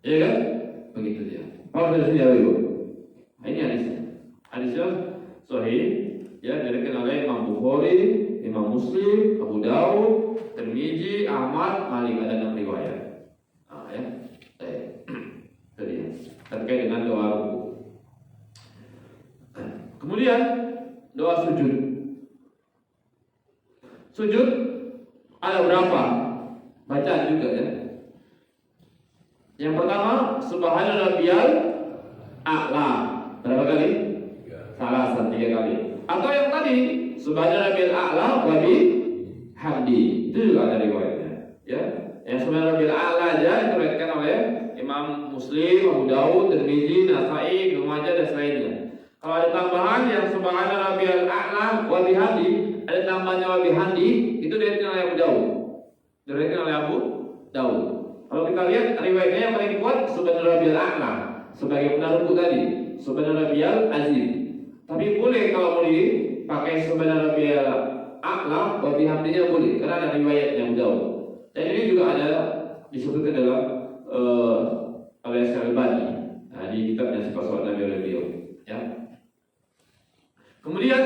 ya kan? Begitu dia. Kalau dari sini Ibu. Ini hadisnya. Hadisnya sahih ya, diriwayatkan oleh Imam Bukhari, Imam Muslim, Abu Dawud, Tirmizi, Ahmad, Malik, ada 6 riwayat. Ya. Tadi terkait dengan doa ruku. Kemudian doa sujud. Sujud ada berapa? Bacaan juga ya. Yang pertama Subhana rabbiyal a'la. Berapa kali? Salah 3 kali. Atau yang tadi Subhana rabbiyal a'la wa bihamdi. Itu juga ada riwayatnya. Ya. Yang Subhana rabbiyal a'la aja diriwayatkan oleh Imam Muslim, Abu Dawud, Tirmizi, Nasa'i, Ibnu Majah dan selainnya. Kalau ada tambahan yang Subhana rabbiyal a'la wa bihamdi, ada tambahannya wa bihamdi, itu diriwayatkan oleh Abu Dawud. Diriwayatkan oleh Abu Dawud. Kalau kita lihat riwayatnya yang paling kuat Subhana rabbiyal a'la sebagai penaruh tadi, Subhana rabbiyal azim. Tapi boleh kalau mau dipakai Subhana rabbiyal a'la wa bihamdinya boleh karena ada riwayatnya Abu Dawud. Dan ini juga ada disebutkan dalam oleh Syalbani di kitabnya Sifat Salat Nabi oleh beliau. Ya. Kemudian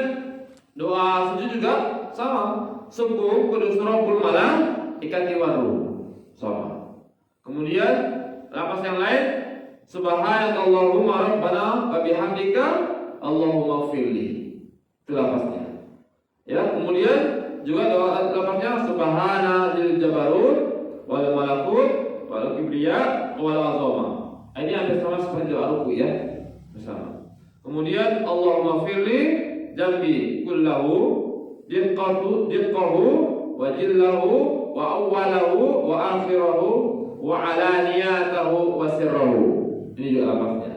doa sujud juga sama. Subuh kudus rabbul malaikati waruh sama. Kemudian lapas yang lain Subhanakallahumma rabbana wa bihamdika Allahumma ighfirli. Itu lapasnya. Ya, kemudian juga doa lapasnya Subhana dzil jabarut wal malakut wal kibriya wal azama. Ini hampir sama seperti doa ruku ya, bersama. Kemudian Allahumma ighfirli jambi kullahu diqqahu wa jillahu wa awwalahu wa akhirahu wa alaniyatahu wa sirrahu. Ini juga lapasnya.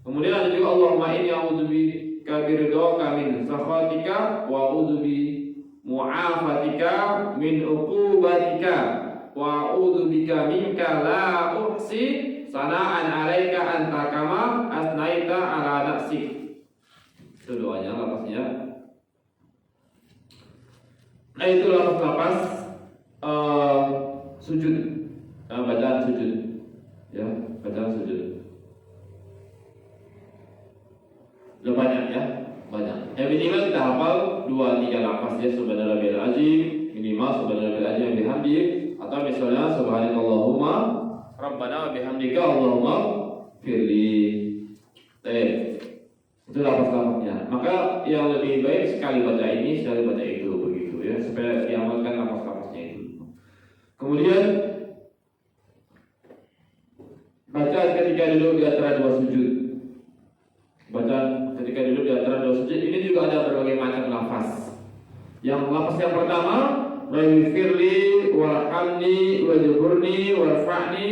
Kemudian ada juga Allahumma inni a'udzubika biridhaka min sakhatika wa a'udzubi mu'afatika min uqubatika wa a'udzubika minka la uhsi sana'an 'alaika anta kama asnaita 'ala nafsik. Itu doanya lapasnya. Nah, itu lapas sujud. Bacaan sujud. Ya, bacaan sujud. Udah banyak ya, banyak. Minimal kita hafal 2-3 lafaz ya, Subhana rabbiyal azim, minimal Subhana rabbiyal azim wa bihamdi, atau misalnya Subhanakallahumma rabbana wa bihamdika Allahumma firli. Itu lafaz-lafaznya. Maka yang lebih baik sekali baca ini, sekali baca itu begitu ya, supaya diamalkan lafaz-lafaznya itu. Kemudian bacaan ketika duduk di antara dua sujud. Bacaan ketika duduk di antara dua sujud ini juga ada berbagai macam lafaz. Yang lafaz yang pertama, Rabbighfirli warhamni wajburni warfa'ni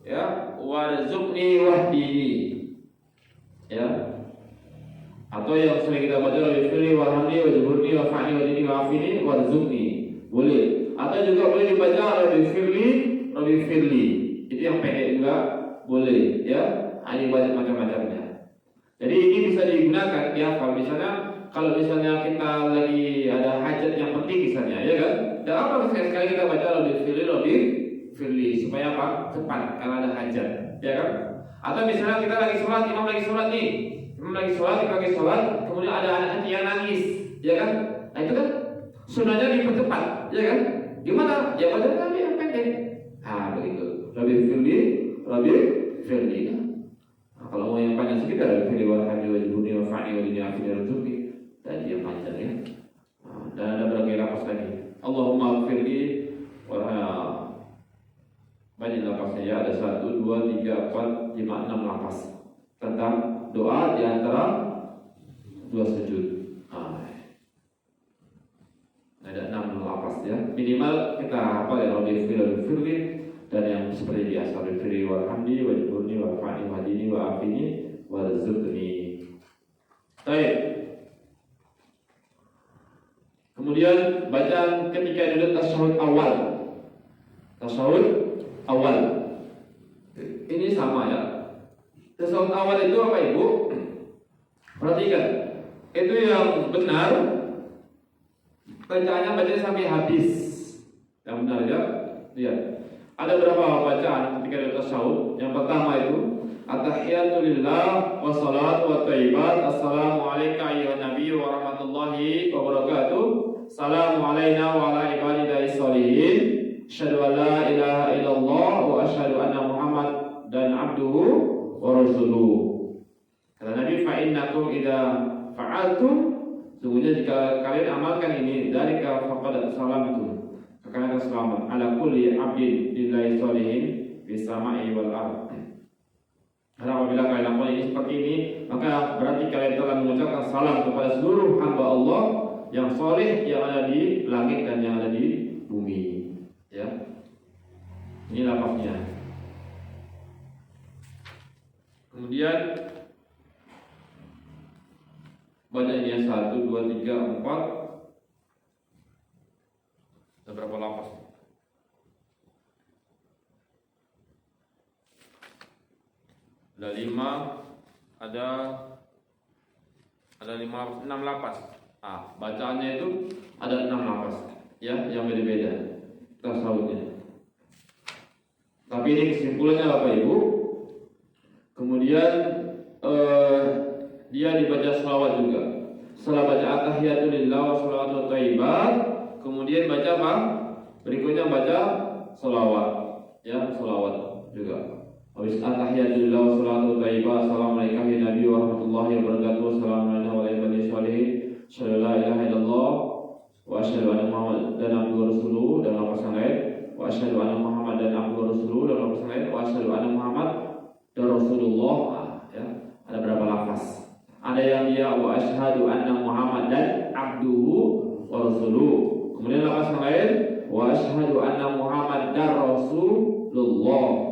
ya warzuqni wahdini. ya. Atau yang sering kita baca Rabbi firli warhamni wajburni wafa'ni wadini wa'afini warzuqni, boleh. Atau juga boleh dibaca Rabbi firli. Itu yang pendek juga boleh, ya. Ada banyak macam-macamnya. Jadi ini bisa digunakan ya kalau misalnya kita lagi ada hajat yang penting misalnya, ya kan? Dan apa sekali kita baca Rabbi firli supaya apa? Cepat karena ada hajat, ya kan? Atau misalnya kita lagi sholat, imam lagi sholat nih. Kita lagi sholat, kemudian ada anak kecil yang nangis, ya kan? Nah itu kan sunahnya dipercepat, ya kan? Gimana? Ya baca Nabi yang pendek. Begitu. Rabbi firli. Nah, kalau mau yang panjang sedikit Rabbi firli warhamni wajburni wafa'ni wadini wa'afini warzuqni. Tadi yang panjang ya. Dan ada berbagai lapas lagi. Allahumma firli banyak lapasnya ya. Ada 1, 2, 3, 4, 5, 6 lapas tentang doa di antara 2 sujud. Ada 6 lapas ya. Minimal kita hafal ya Rabbi firli dan yang seperti biasa Rabbi firli warhamni wajburni wafa'ni wadini wa'afini warzuqni. Baik. Kemudian bacaan ketika duduk tasyahud awal. Ini sama ya. Tasyahud awal itu apa Ibu? Perhatikan. Itu yang benar bacaannya sampai habis. Yang benar ya. Lihat. Ada berapa bacaan ketika duduk tasyahud? Yang pertama itu at-tahiyatu lillah wassalatu wattayyibat. Assalamu alayka ayyuhan nabiyyu wa rahmatullahi wa barakatuh. Assalamu alayna wa ala ibadillahis sholihin. Asyhadu an la ilaha illallah wa asyhadu anna Muhammadan abduhu wa rasuluh. Kata Nabi, fa innakum idza fa'altum, sungguhnya jika kalian amalkan ini, dzalika faqad salamtum, kalian akan selamat ala kulli abdin lillahi sholihin bis sama'i wal ardh. Karena apabila kalian lakukan ini seperti ini, maka berarti kalian telah mengucapkan salam kepada seluruh hamba Allah yang soleh yang ada di langit dan yang ada di bumi. Ya, ini lafaznya. Kemudian bacanya 1, 2, 3, 4. Ada berapa lafaz? Ada 5, ada 6 lafaz. Bacaannya itu ada 6 lafaz, ya, yang beda-beda tasawufnya. Tapi ini kesimpulannya Bapak Ibu. Kemudian dia dibaca shalawat juga. Setelah baca at-tahiyatu lillah wa sholawatu thayyibat, kemudian baca apa? Berikutnya baca shalawat, ya, shalawat juga. Habis at-tahiyatu lillah wa sholawatu thayyibat, assalamualaikum ya nabi wa rahmatullahi wa barakatuh, assalamualaikum wa ibadillah sholihin, asyhadu la ilaha illallah wa asyhadu anna Muhammadan abduhu wa rasuluh, dan lafaz lain wa asyhadu anna Muhammadan abduhu wa rasuluh, dan lafaz lain wa asyhadu anna Muhammad dan Rasulullah. Ya, ada berapa lafaz? Ada yang dia wa asyhadu anna Muhammadan abduhu wa rasuluh. Kemudian lafaz lain wa asyhadu anna Muhammadan Rasulullah.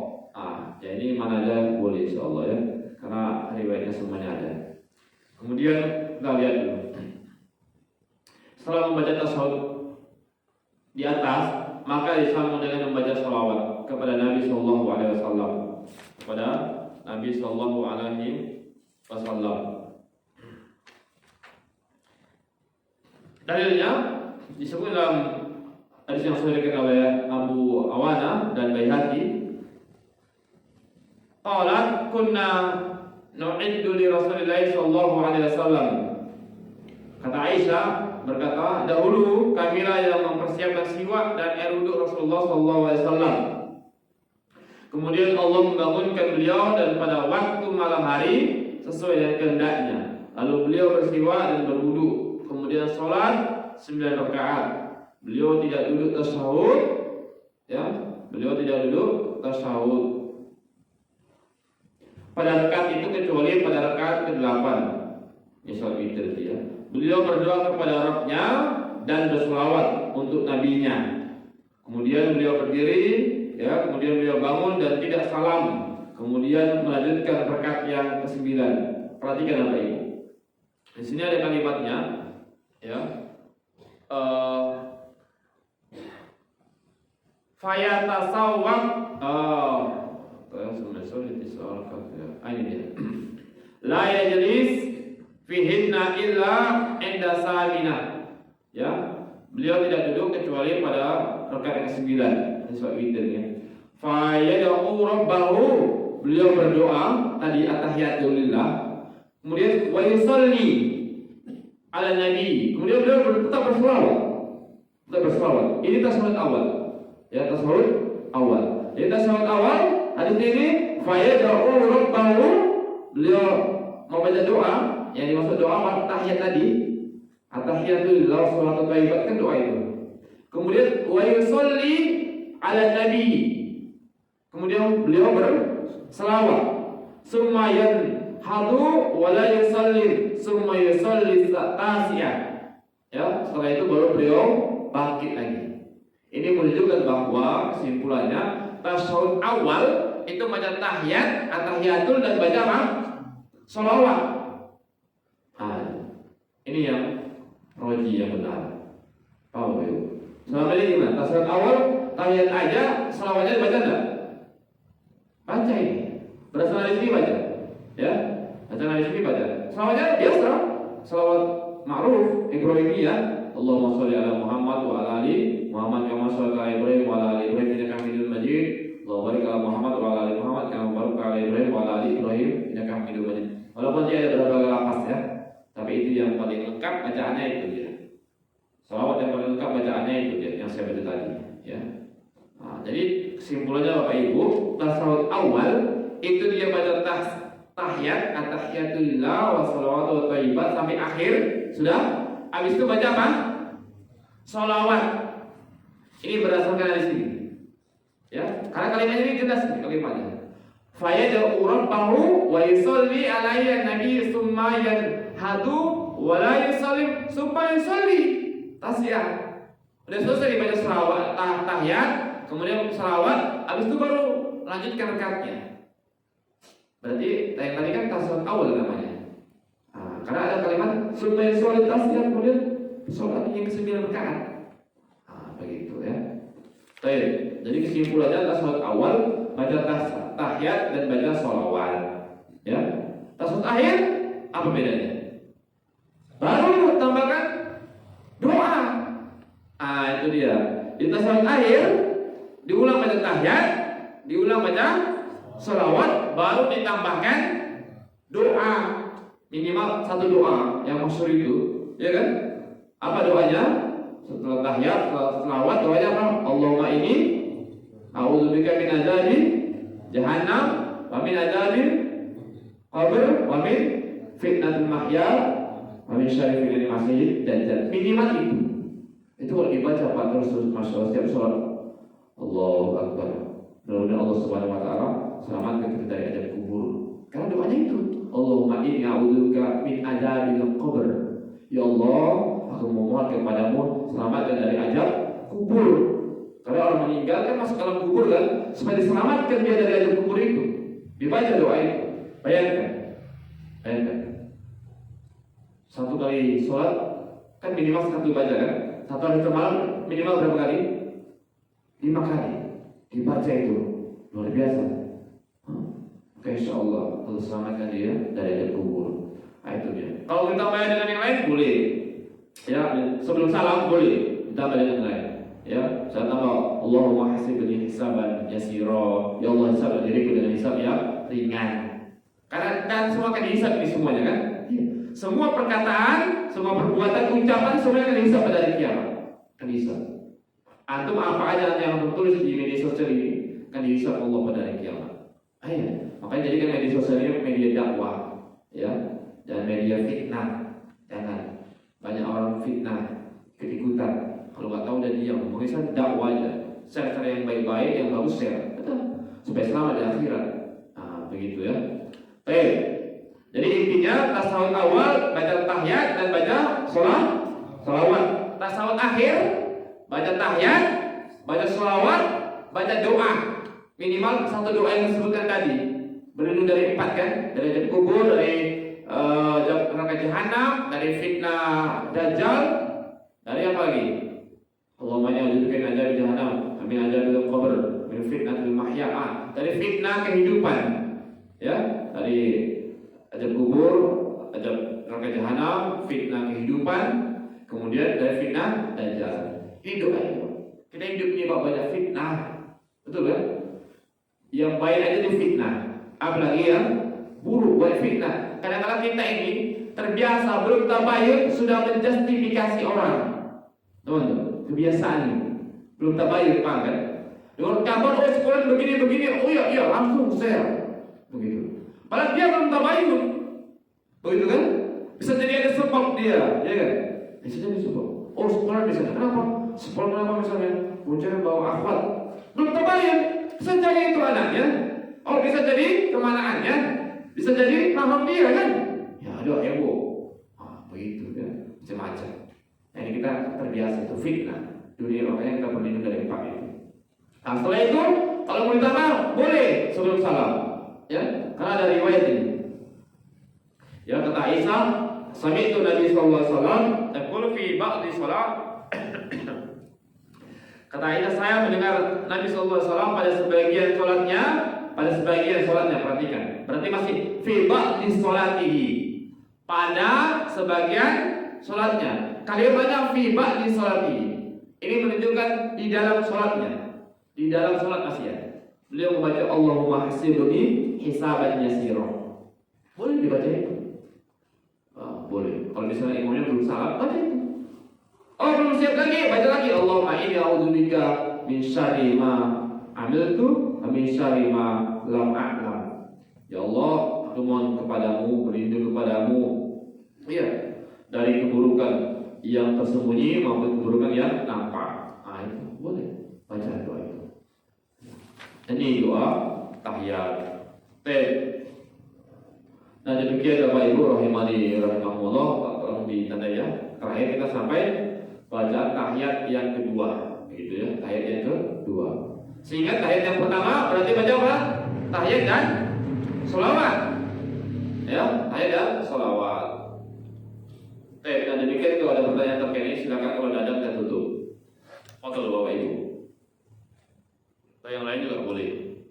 Jadi mana aja boleh insyaallah ya. Karena riwayatnya semuanya ada. Kemudian kita lihat dulu. Setelah membaca tasyahud di atas, maka disambung dengan membaca shalawat kepada Nabi sallallahu alaihi wasallam. Kepada Nabi sallallahu alaihi wasallam. Dalilnya disebut dalam hadis yang disebutkan oleh Abu Awana dan Baihaqi. Qalat kunna nu'iddu li Rasulillah sallallahu alaihi wasallam. Kata Aisyah berkata, dahulu kamilah yang mempersiapkan siwak dan air wuduk Rasulullah sallallahu alaihi wasallam. Kemudian Allah membangunkan beliau dan pada waktu malam hari sesuai dengan kehendaknya. Lalu beliau bersiwak dan berwuduk. Kemudian sholat 9 rakaat. Beliau tidak duduk tasyahud, ya. Beliau tidak duduk tasyahud pada rakaat itu kecuali pada rakaat ke-8. Misal itu ya. Beliau berdoa kepada Rabb-Nya dan berselawat untuk nabinya. Kemudian beliau berdiri, ya, kemudian beliau bangun dan tidak salam. Kemudian melanjutkan rakaat yang ke-9. perhatikan Bapak Ibu. Di sini ada kalimatnya, ya. Fayatasawwaq. Ini dia. La yajlis fihinna illa inda samina. Ya, beliau tidak duduk kecuali pada rakaat yang ke-9. Ini sebab witirnya. Fa yad'u rabbahu, beliau berdoa tadi at-tahiyatulillah. Kemudian wa yusalli ala nabi. Kemudian beliau tetap berselawat. Ini tasawuf awal. Ya, tasawuf awal. Jadi tasawuf awal hadis ini fa yad'u rabbahu, beliau membaca doa, yang dimaksud doa tahiyat tadi. At-tahiyatulillah salatu thayyibat kan doa itu. Kemudian wa yusalli ala nabi. Kemudian beliau berselawat. Summa yanhadu wa la yusalli, summa yusalli tasiyah. Ya, setelah itu baru beliau bangkit lagi. Ini menunjukkan bahwa kesimpulannya tasawuf awal itu baca tahiyat, at-tahiyatul dan baca apa? Sholawat. Ini yang roji yang benar. Paham ya? Selama ini gimana? Tasawuf awal tahiyat aja, sholawatnya dibaca enggak? Baca ini. Berasal dari sini baca. Ya. Baca dari sini baca. Sholawatnya biasa. Sholawat ma'ruf Ibrahimiyah. Allahumma sholli ala Muhammad wa ala ali Muhammad kama shallaita ala Ibrahim wa ala ali Ibrahim innaka Hamidum Majid. Allahumma barik ala Muhammad wa ala ali Muhammad kama barakta ala Ibrahim wa ala ali Ibrahim innaka Hamidum Majid. Walaupun dia ada beberapa lapas ya, tapi itu yang paling lengkap bacaannya itu dia. Sholawat yang paling lengkap bacaannya itu dia yang saya baca tadi, ya. Jadi kesimpulannya Bapak Ibu, tasawuf awal itu dia baca tahiyat, at-tahiyatulillah wa sholawatu wa thayyibat sampai akhir sudah. Habis itu baca apa? Sholawat. Ini berdasarkan dari sini. Ya, karena kalimatnya ini jelas nih kalimatnya. Fa yad'u rabbahu wa yusalli alaihi nabi summa yanhadu wa la yusallim summa yusalli tasiyah. Udah selesai dibaca sholawat, tahiyat, kemudian sholawat, habis itu baru lanjutkan rakaatnya. Berarti yang tadi kan tasawuf awal namanya. Karena ada kalimat summa yusalli tasiyah, kemudian sholat yang ke-9 rakaat. Begitu ya. Baik. Jadi kesimpulannya tasawuf awal baca tahiyat dan baca sholawat. Ya. Tasawuf akhir apa bedanya? Baru tambahkan doa. Itu dia. Di tasawuf akhir diulang baca tahiyat, diulang baca sholawat, baru ditambahkan doa. Minimal satu doa yang masyhur itu, ya kan? Apa doanya? Setelah tahiyat, setelah sholawat, doanya apa? Allahumma inni a'udzubika min adzabi jahannam wa min adzabil qabr wa min fitnatil mahya wa min syarri fitnatil masih dajjal. Minimal itu. Itu kalau dibaca Pak terus masyaallah setiap sholat. Allahu akbar. Mudah-mudahan Allah Subhanahu wa taala selamatkan kita dari azab kubur. Karena doanya itu. Allahumma inni a'udzubika min adzabil qabr. Ya Allah, aku memohon kepadamu selamatkan dari azab kubur. Karena orang meninggal kan masuk dalam kubur kan, supaya diselamatkan dia dari azab kubur itu. Dibaca doa itu. Bayangkan. Satu kali sholat kan minimal satu baca kan. Satu hari semalam minimal berapa kali? 5 kali. Dibaca itu luar biasa. Insya Allah Allah selamatkan dia dari azab kubur. Itu dia. Kalau kita bayar dengan yang lain boleh. Ya, sebelum salam boleh kita bayar dengan yang lain. Ya, saya tambah Allahumma hasibni hisaban yasira. Ya Allah, hisab diriku dengan hisab yang ringan. Karena kan semua akan dihisab ini semuanya kan? Semua perkataan, semua perbuatan, ucapan semuanya akan dihisab pada hari kiamat. Akan dihisab. Antum apa aja yang tertulis di media sosial ini akan dihisab Allah pada hari kiamat. Makanya jadikan media sosial ini media dakwah, ya, dan media fitnah. Jangan banyak orang fitnah, ikut-ikutan. Kalau nggak tahu udah diam. Mungkin dakwah aja, share yang baik-baik, yang bagus share, supaya selamat di akhirat. Begitu ya. Baik. Jadi intinya tasawuf awal baca tahiyat dan baca sholawat. Tasawuf akhir baca tahiyat, baca sholawat, baca doa. Minimal satu doa yang disebutkan tadi. Berlindung dari 4 kan, dari azab kubur, dari neraka jahanam, dari fitnah dajjal, dari apa lagi? Allahumma inni a'udzubika min adzabi jahannam, min adzabil qabr, min fitnatil mahya, dari fitnah kehidupan. Ya, dari azab kubur, azab neraka jahanam, fitnah kehidupan, kemudian dari fitnah dajjal. Ini doa itu. Kita hidup ini banyak fitnah, betul kan? Yang baik aja itu fitnah, apalagi yang buruk buat fitnah. Kadang-kadang kita ini terbiasa belum tabayun sudah menjustifikasi orang, teman-teman. Kebiasaan ini belum tabayun, paham kan? Dengan kabar oh sekolah begini, oh iya langsung share begitu. Padahal dia belum tabayun, begitu kan? Bisa jadi ada sebab dia, ya kan? Bisa jadi sebab. Oh sekolah bisa, kenapa? Sekolah kenapa misalnya? Punca bawa akhwat, belum tabayun. Bisa jadi itu anaknya, oh bisa jadi kemanaannya, bisa jadi mahram dia kan? Ya ada heboh, begitu kan, macam-macam. Nah, ini kita terbiasa itu fitnah. Dunia makanya kita berlindung dari empat itu. Nah, setelah itu kalau mau ditambah boleh sebelum salam, ya, karena ada riwayat ini. Ya kata Aisyah, sami'tu Nabi sallallahu alaihi wasallam yaqulu fi ba'di salat. Kata Aisyah, saya mendengar Nabi sallallahu alaihi wasallam pada sebagian salatnya, perhatikan. Berarti masih fi ba'di salatihi. Pada sebagian salatnya. Kalimatnya fi ba'di salatihi. Ini menunjukkan di dalam salatnya. Di dalam salat masih ya. Beliau membaca Allahumma hasibni hisaban yasira. Boleh dibaca itu. Boleh. Kalau misalnya imamnya belum salat, baca itu. Oh belum siap lagi, baca lagi Allahumma inni a'udzubika min syarri ma amiltu wa min syarri ma lam a'lam. Ya Allah, aku mohon kepadamu, berlindung kepadamu, iya, dari keburukan yang tersembunyi maupun keburukan yang nampak. Itu boleh baca doa itu. Ini doa tahiyat. Nah demikian Bapak Ibu rahimani rahimahullah, tolong ditandai ya. Terakhir kita sampai bacaan tahiyat yang kedua, begitu ya, tahiyat yang kedua. Sehingga tahiyat yang pertama berarti baca apa? Tahiyat dan sholawat. Ya, tahiyat dan sholawat. Dan demikian kalau ada pertanyaan terkait ini silakan, kalau ada kita tutup. Oke Bapak Ibu. Atau yang lain juga boleh.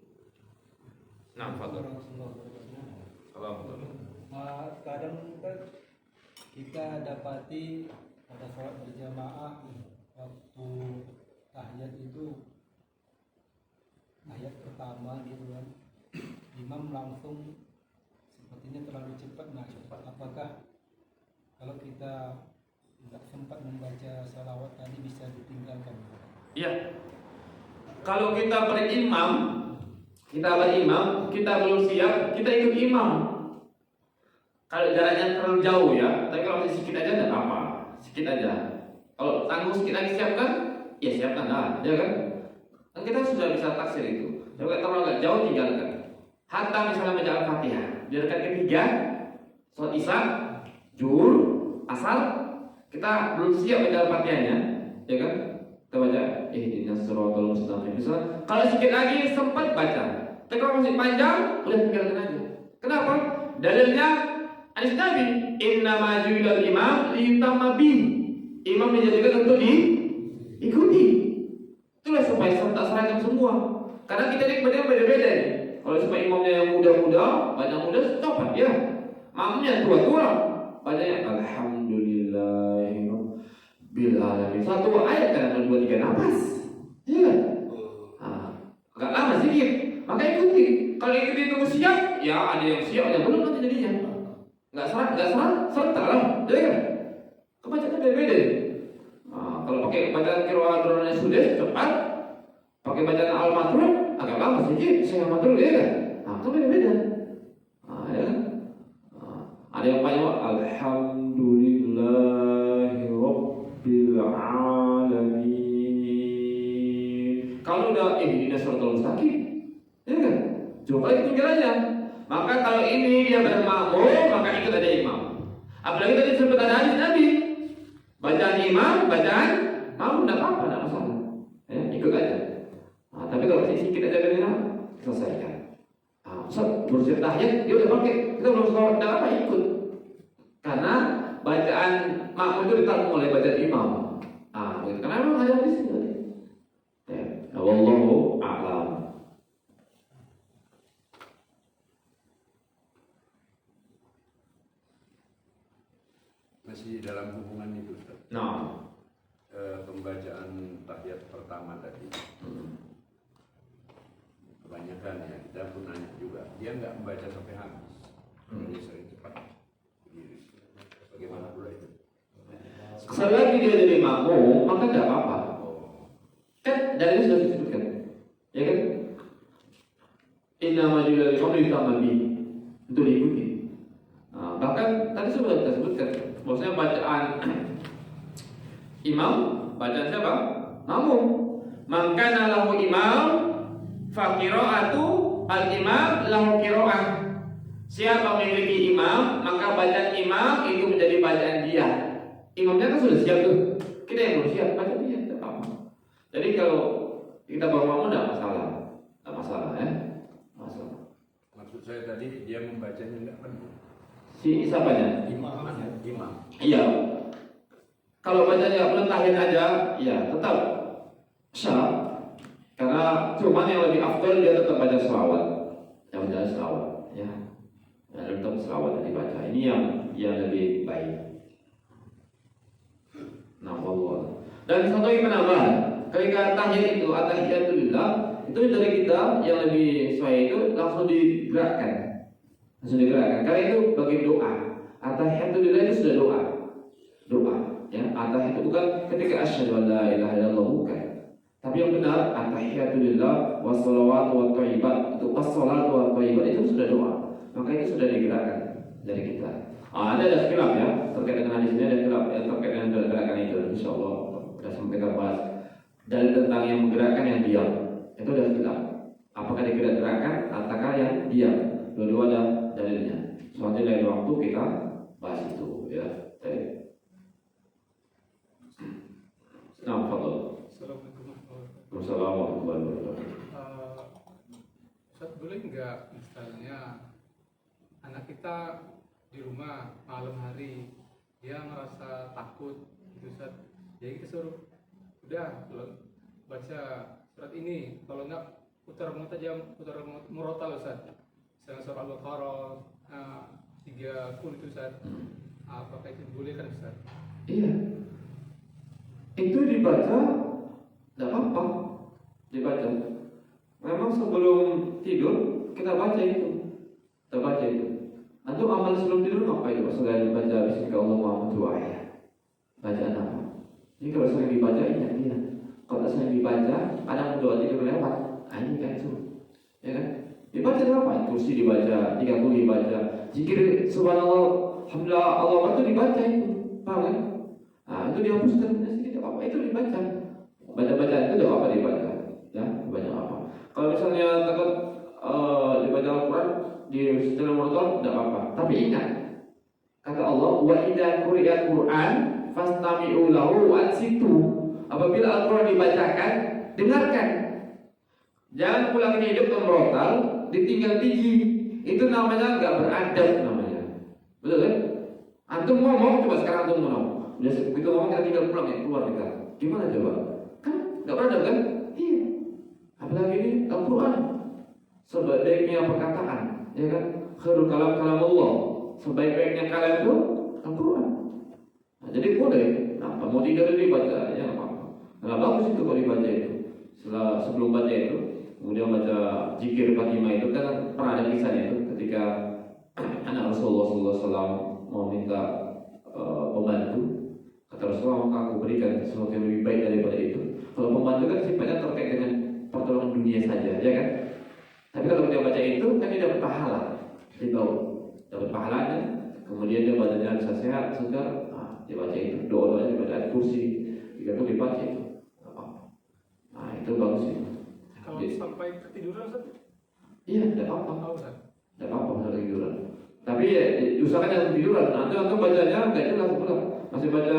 Nah, fadhil. Kadang kan kita dapati pada sholat berjamaah waktu tahiyat itu ayat pertama gitu kan, imam langsung sepertinya terlalu cepat. Nah, apakah kalau kita tidak sempat membaca salawat tadi bisa ditinggalkan? Iya. Kalau kita berimam, kita belum siap, kita ikut imam. Kalau jaraknya terlalu jauh ya, tapi kalau masih sedikit aja tidak apa, sedikit aja. Kalau tanggung sedikit lagi siapkan, ya siapkan lah, ya kan? Kan kita sudah bisa taksir itu. Kalau terlalu agak jauh tinggalkan. Hatta misalnya baca Al-Fatihah, di rakaat ketiga, sholat isya, zuhur, asar, kita belum siap baca Al-Fatihahnya, ya kan? Kita baca ihdinas siratal mustaqim. Misalnya, kalau sedikit lagi sempat baca, tapi kalau masih panjang, udah tinggalkan aja. Kenapa? Dalilnya hadis Nabi, innama ju'ilal imam liyutamma bih. Imam dijadikan untuk diikuti. Itulah supaya seragam semua. Karena kita ini beda-beda nih. Kalau supaya imamnya yang muda-muda, banyak muda cepat ya. Makmumnya tua-tua, bacanya alhamdulillahirabbil alamin. Satu ayat kan 2-3 nafas. Iya. Agak lama sedikit. Maka ikuti. Kalau ikuti itu siap, ya ada yang siap, ada yang belum nanti jadinya. Enggak serta lah, jadi kan? Kebacaannya beda-beda. Kalau pakai bacaan qiraat Qur'annya sudah cepat, pakai bacaan al-matruk agak lama sedikit, saya matruk ya kan? Itu beda-beda. Ya kan? Ada yang panjang alhamdulillahirabbil alamin. Kalau udah ihdinas siratal mustaqim, ya kan? Coba itu jalannya. Maka kalau ini dia bermakmum, maka ikut aja imam. Apalagi tadi sempat ada hadis Nabi, bacaan imam, bacaan makmum tidak apa-apa, tidak masalah. Ya, ikut aja. Tapi kalau masih sedikit aja beda, selesaikan. Ustaz, berusia tahiyat, dia udah pakai, kita belum sholat, tidak apa ikut. Karena bacaan makmum itu ditanggung oleh bacaan imam. Begitu. Karena memang ada di sini. Ya, wallahu a'lam. Masih dalam hubungan itu, Ustaz. Nah, Pembacaan tahiyat pertama tadi, kebanyakan ya, kita pun nanya juga, dia nggak membaca sampai habis. Dia sering cepat. Bagaimana pula itu? selagi dia jadi makmum, maka tidak apa-apa. Kan dari itu sudah disebutkan, ya kan? Inna majulal qawli tamami, untuk diikuti. Bahkan tadi sudah kita sebutkan, maksudnya bacaan imam, bacaan siapa? Makmum. Maka lahu imam, faqira'atu al-imam lahu qira'ah. Siapa memiliki imam, maka bacaan imam itu menjadi bacaan dia. Imamnya kan sudah siap tuh, kita yang belum siap, baca dia, tidak apa. Jadi kalau kita baru makmum tidak masalah, ya. Masalah. Maksud saya tadi dia membacanya nggak penuh. Si siapanya? Imam. Iya. Kalau bacanya pelentahin aja, ya tetap sah. Karena cuman yang lebih afdal dia tetap baca selawat. Yang baca selawat, ya. Tetap selawat yang dibaca. Ini yang lebih baik. Nah, Allah. Dan satu yang penambahan, ketika tahiyat itu at-tahiyatulillah, itu dari kita yang lebih sesuai itu langsung digerakkan. Karena itu bagi doa. At-tahiyatulillah itu sudah doa. Ya, at-tahiyat itu bukan ketika asyhadu an la ilaha illallah, bukan. Tapi yang benar at-tahiyatulillah wassalawatu wathayyibat, itu as-salatu wathayyibat itu sudah doa. Maka itu sudah digerakkan dari kita. Ada khilaf ya terkait dengan hadis ini, ada khilaf ya, terkait dengan gerakan itu. Insyaallah kita sampai kita bahas dalil tentang yang menggerakkan yang diam. Itu ada khilaf. Apakah digerakkan ataukah yang diam? Dua-dua ada dalilnya. Soalnya dari waktu kita bahas itu ya. Nah, fadhil. Assalamualaikum warahmatullahi wabarakatuh. Ustaz, boleh nggak misalnya anak kita di rumah malam hari dia merasa takut gitu, Ustaz, jadi kita suruh udah baca surat ini, kalau nggak putar murotal, Ustaz, misalnya surah Al-Baqarah 30 itu, Ustaz. Apakah itu boleh kan, Ustaz? Iya, itu dibaca tidak apa-apa, dibaca. Memang sebelum tidur kita baca itu, Atau amal sebelum tidur apa itu? Selain baca Bismillahirrahmanirrahim, ayat bacaan apa? Jadi kalau sering dibaca ingat dia. Kalau sering dibaca, kadang doa tidur lewat. Ini kan itu, ya kan? Dibaca apa? Kursi dibaca, 30 dibaca, zikir subhanallah, alhamdulillah, Allah itu dibaca itu, paham kan? Itu dihapuskan sedikit apa? Itu dibaca. Baca itu tidak apa dibaca, ya dibaca apa? Kalau misalnya takut dibaca Al-Quran di setelah motor tidak apa. Tapi ingat kata Allah, wa idza quri'al Qur'an fastami'u lahu ansitu. Apabila Al-Quran dibacakan, dengarkan. Jangan pulang hidup merotal, ditinggal tinggi. Itu namanya enggak beradab namanya. Betul kan? Antum ngomong, coba sekarang antum ngomong. Udah begitu ngomong kita tinggal pulang ya, keluar kita. Gimana coba? Kan enggak beradab kan? Iya. Apalagi ini Al-Quran, sebaiknya perkataan, ya kan? Khairul kalam Allah. Sebaik-baiknya kalam itu Al-Quran. Jadi boleh. Mau tidur dibaca, ya apa-apa. Bagus itu kalau dibaca itu. Sebelum baca itu, kemudian baca zikir Fatimah itu kan pernah ada kisahnya itu ketika anak Rasulullah SAW mau minta pembantu. Kata Rasulullah, maka aku berikan sesuatu yang lebih baik daripada itu. Kalau pembantu kan sifatnya terkait dengan pertolongan dunia saja, ya kan? Tapi kalau dia baca itu kan dia dapat pahala, dia tahu dapat pahalanya. Kemudian dia bacanya bisa sehat, segar. Dia baca itu, doa-doanya dibaca di kursi, jika itu dibaca itu. Itu bagus itu. Kalau sampai ketiduran, Ustaz? Iya, tidak apa-apa. Ustaz. Tidak apa-apa sampai ketiduran. Tapi ya, usahakan jangan ketiduran. Nanti bacanya nggak jelas pula. Masih baca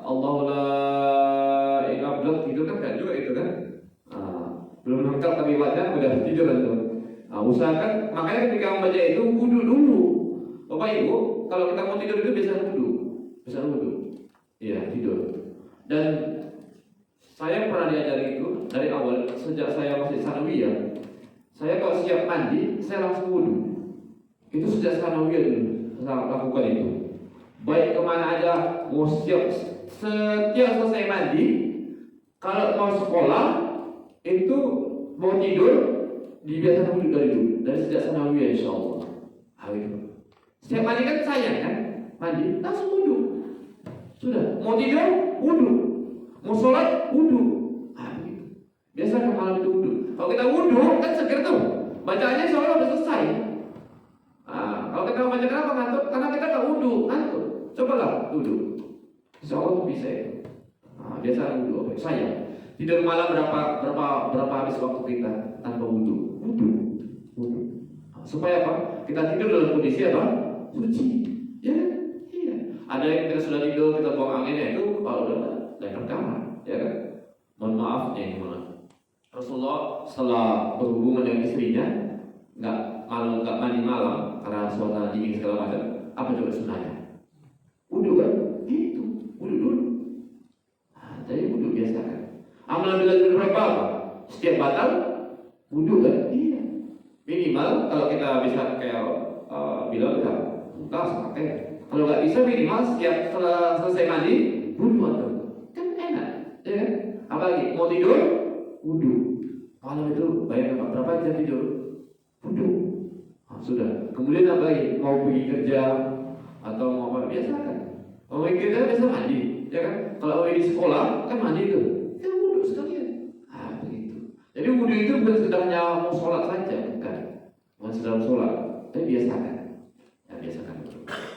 Allah la ilaha illallah, tidur kan nggak juga itu kan? Belum lengkap tapi baca udah tidur kan tuh. Usahakan, makanya ketika membaca itu wudhu dulu. Bapak Ibu, kalau kita mau tidur Dan saya pernah diajari itu dari awal, sejak saya masih sanawiyah. Saya kalau siap mandi, saya langsung wudhu. Itu sejak sanawiyah dulu saya lakukan itu. Baik kemana aja, mau setiap selesai mandi, kalau mau sekolah itu mau tidur, dibiasakan wudhu dari sejak sanawiyah, insya Allah. Setiap mandi kan sayang kan, mandi langsung wudhu. Sudah, mau tidur wudhu, mau sholat wudhu. Begitu. Biasa kan malam itu wudhu. Kalau kita wudhu kan seger tuh, bacaannya insya Allah udah selesai. Kalau kita baca kenapa ngantuk? Karena kita nggak wudhu, ngantuk. Cobalah wudhu, insya Allah bisa itu. Biasa wudhu, sayang. Tidur malam berapa habis waktu kita tanpa wudhu? Wudhu. Supaya apa? Kita tidur dalam kondisi apa? Suci. Ya, iya. Ada yang kita sudah tidur, kita buang anginnya itu kalau udah lain perkara, ya kan? Mohon maaf ini Rasulullah setelah berhubungan dengan istrinya nggak mandi malam karena suasana dingin segala macam. Apa coba sunnahnya? Wudhu kan? Itu wudhu dulu. Jadi wudhu biasa kan? Amalan bila berapa apa? Setiap batal wudhu kan? Iya. Minimal kalau kita bisa kayak bilang ya enggak pakai. Kalau nggak bisa minimal setiap selesai mandi wudhu atau kan enak, ya kan? Apalagi mau tidur wudhu. Malam itu bayangkan berapa jam tidur? Wudhu. Sudah. Kemudian apa lagi? Mau pergi kerja atau mau apa biasa kan? Mau pergi kerja biasa mandi, ya kan? Kalau pergi di sekolah kan mandi itu. Kan wudhu sekalian. Begitu. Jadi wudhu itu bukan sekedarnya mau sholat saja, bukan. Bukan sedang sholat, tapi biasakan. Ya biasakan.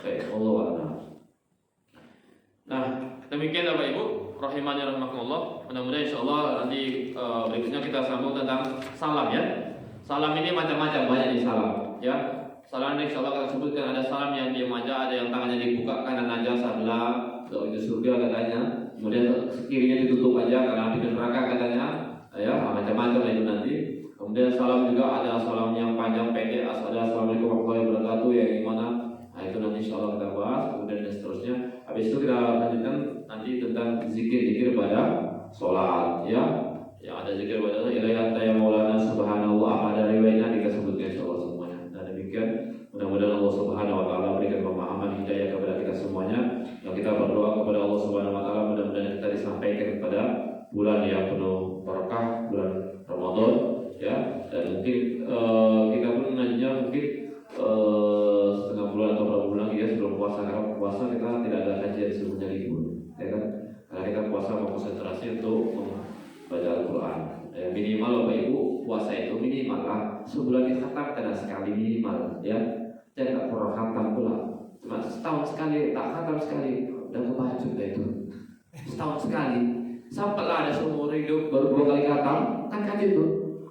Baik, Allah a'lam. Nah, demikian Bapak Ibu, rahimani rahimakumullah. Mudah-mudahan insyaallah nanti berikutnya kita sambung tentang salam ya. Salam ini macam-macam, banyak nih salam ya. Salam ini insyaallah kita sebutkan ada salam yang diam aja, ada yang tangannya dibuka kanan aja sebelah, itu surga katanya. Kemudian kirinya ditutup aja karena di neraka katanya. Ya, macam-macam itu nanti. Kemudian salam juga ada salam yang panjang pendek, ada assalamualaikum warahmatullahi wabarakatuh yang gimana. Nah itu nanti insyaallah kita bahas. Kemudian dan seterusnya. Habis itu kita lanjutkan nanti tentang zikir-zikir pada sholat ya. Yang ada zikir pada sholat ilahi anta ya maulana subhanallah. Ada riwayatnya disebutkan insyaallah semuanya. Dan demikian mudah-mudahan Allah Subhanahu wa taala berikan pemahaman hidayah kepada kita semuanya. Dan kita berdoa kepada Allah Subhanahu wa taala mudah-mudahan kita disampaikan kepada bulan yang penuh berkah, bulan Ramadan ya. Dan mungkin kita pun ngajinya mungkin setengah bulan atau berapa bulan ya sebelum puasa. Karena puasa kita tidak ada kajian sebelumnya libur, ya kan? Karena kita puasa mau konsentrasi untuk membaca Al-Quran. Minimal Bapak Ibu puasa itu minimal lah sebulan dikhatamkan sekali minimal, ya. Jangan tak pernah khatam pula. Cuma setahun sekali, tak khatam sekali, udah kebacut itu. Setahun sekali, sampailah ada seumur hidup baru 2 kali khatam, kan itu.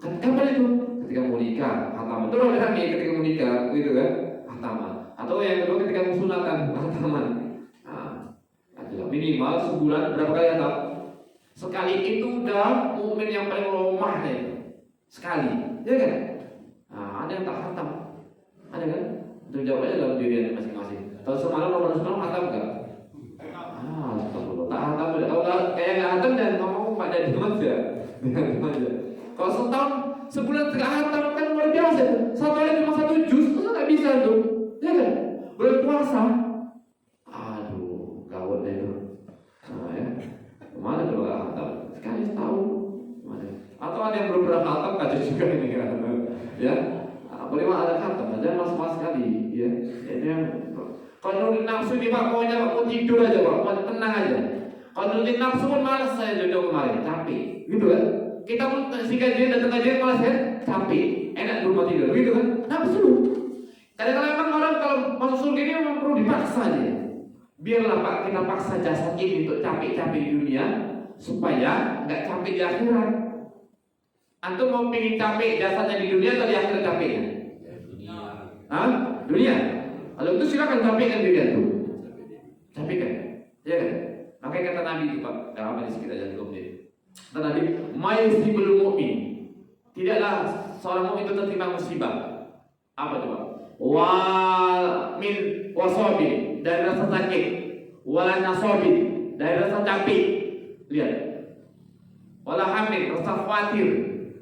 Kan kapan itu? Ketika mau nikah, khataman. Terus ada lagi ketika mau nikah, gitu kan? Khataman. Atau yang kedua ketika mau sunatan, khataman. Minimal sebulan berapa kali khatam? Sekali itu udah mukmin yang paling lemah itu. Sekali, ya kan? Ada yang tak khatam, ada kan? Itu jawab aja dalam diri masing-masing. Kalau semalam Ramadan semalam khatam enggak? Tak khatam udah. Kalau kayak nggak khatam dan ngomong pada diam aja. Kalau setahun sebulan tidak khatam kan luar biasa. Satu hari cuma 1 juz, itu nggak bisa tuh, ya kan? Bulan puasa, gawat deh itu. Ya, kemana kalau nggak khatam? Sekali setahun. Atau ada yang belum pernah khatam kaca juga ini kan? Ya, boleh ada khatam, aja mas-mas sekali, ya. Ini yang kalau nurutin nafsu ini Pak, pokoknya Pak mau tidur aja Pak, mau tenang aja. Kalau nurutin nafsu pun malas saya jodoh kemarin, capek, gitu kan? Kita pun si kajian datang kajian malas ya, capek, enak di rumah tidur, gitu kan? Nafsu. Kadang-kadang memang orang kalau masuk surga ini memang perlu dipaksa dia. Biarlah Pak kita paksa jasad ini untuk capek-capek di dunia supaya nggak capek di akhirat. Antum mau pingin capek jasadnya di dunia atau di akhirat capeknya? Dunia. Kalau itu silakan capekkan diri antum. Capekkan, ya kan? Makanya kata Nabi itu Pak, dalam hadis kita jangan lupa dia. Kata Nabi, "Mayusibul mu'min." Tidaklah seorang mukmin itu tertimpa musibah. Apa itu Pak? Min wasobin, dari rasa sakit, wala nasobin, dari rasa capek, Lihat. Wala hamil, rasa khawatir.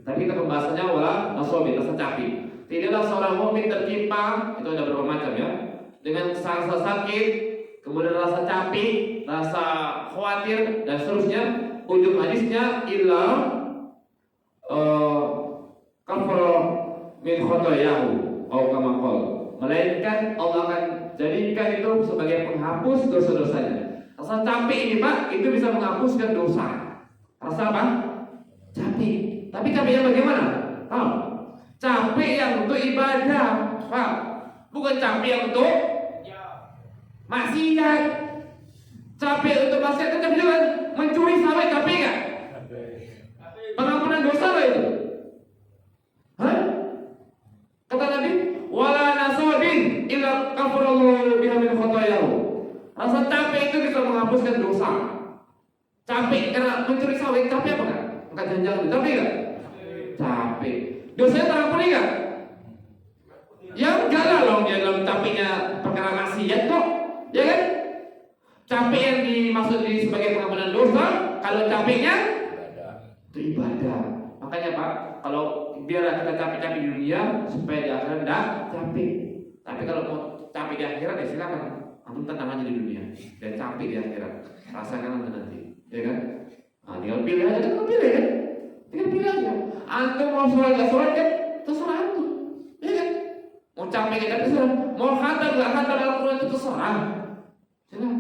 Tapi kita pembahasannya wala nasobin, rasa capek. Tidaklah seorang mukmin tertimpa, itu ada berapa macam ya, dengan rasa sakit, kemudian rasa capek, rasa khawatir dan seterusnya. Ujung hadisnya illa kafara min khotoyahu atau kama qala. Melainkan Allah akan jadikan itu sebagai penghapus dosa-dosanya. Rasa capek ini Pak, itu bisa menghapuskan dosa. Rasa apa? Capek. Tapi capeknya bagaimana? Tahu? Capek yang untuk ibadah, Pak. Bukan capek yang untuk maksiat. Capek untuk maksiat itu capek juga. Mencuri sawit capek nggak? Pengampunan dosa lah itu. Hah? Kata Nabi, wala nasabin illa kafarallahu biha min khotoyahu. Rasa capek itu bisa menghapuskan dosa. Capek karena mencuri sawit, capek apa kan? Enggak jangan-jangan, capek enggak? Capek. Dosanya terampuni enggak? Ya enggak lah loh, dia dalam capeknya perkara maksiat kok. Ya kan? Capek yang dimaksud sebagai pengampunan dosa, kalau capeknya itu ibadah. Makanya Pak, kalau biarlah kita capek-capek di dunia supaya di akhirat tidak capek. Tapi kalau mau capek di akhirat ya silakan. Antum tenang aja di dunia dan capek di akhirat. Rasakan nanti, ya kan? Nah, tinggal pilih aja, tinggal pilih kan? Tinggal pilih aja. Antum mau sholat nggak sholat kan? Terserah antum, ya kan? Mau capek nggak capek terserah. Mau khatam nggak khatam Al-Quran itu terserah. Silakan.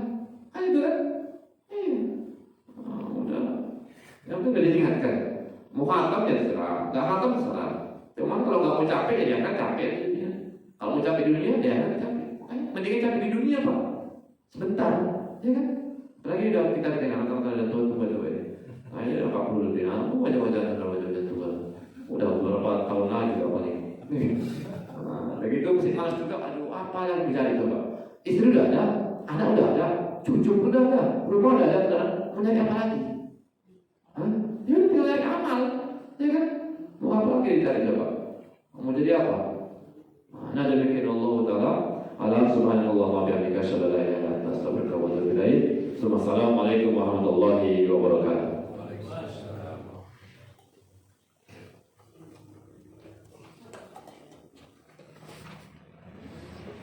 Kan itu kan? Udah. Yang penting udah diingatkan. Mau khatam ya terserah, nggak khatam terserah. Cuma kalau nggak mau capek ya jangan capek di dunia. Kalau mau capek di dunia ya jangan capek. Mendingan capek di dunia Pak. Sebentar, ya kan? Lagi udah kita dengan kata-kata dan tua tua ini. Akhirnya 40 lebih, aku wajah-wajah tua. Udah beberapa tahun lagi juga paling. Nah, begitu mesti malas juga. Aduh, apa yang bisa dicoba? Istri udah ada, anak udah ada, cucu udah ada, rumah udah ada, mau nyari apa lagi? Hah? Ya udah tinggal nyari amal, ya kan? Mau apa lagi dicari coba? Mau jadi apa? Nah, demikian Allah Taala. Allah subhanallah wa bihamdika asyhadu an la ilaha illa anta astaghfiruka wa atubu ilaik. Assalamualaikum warahmatullahi wabarakatuh.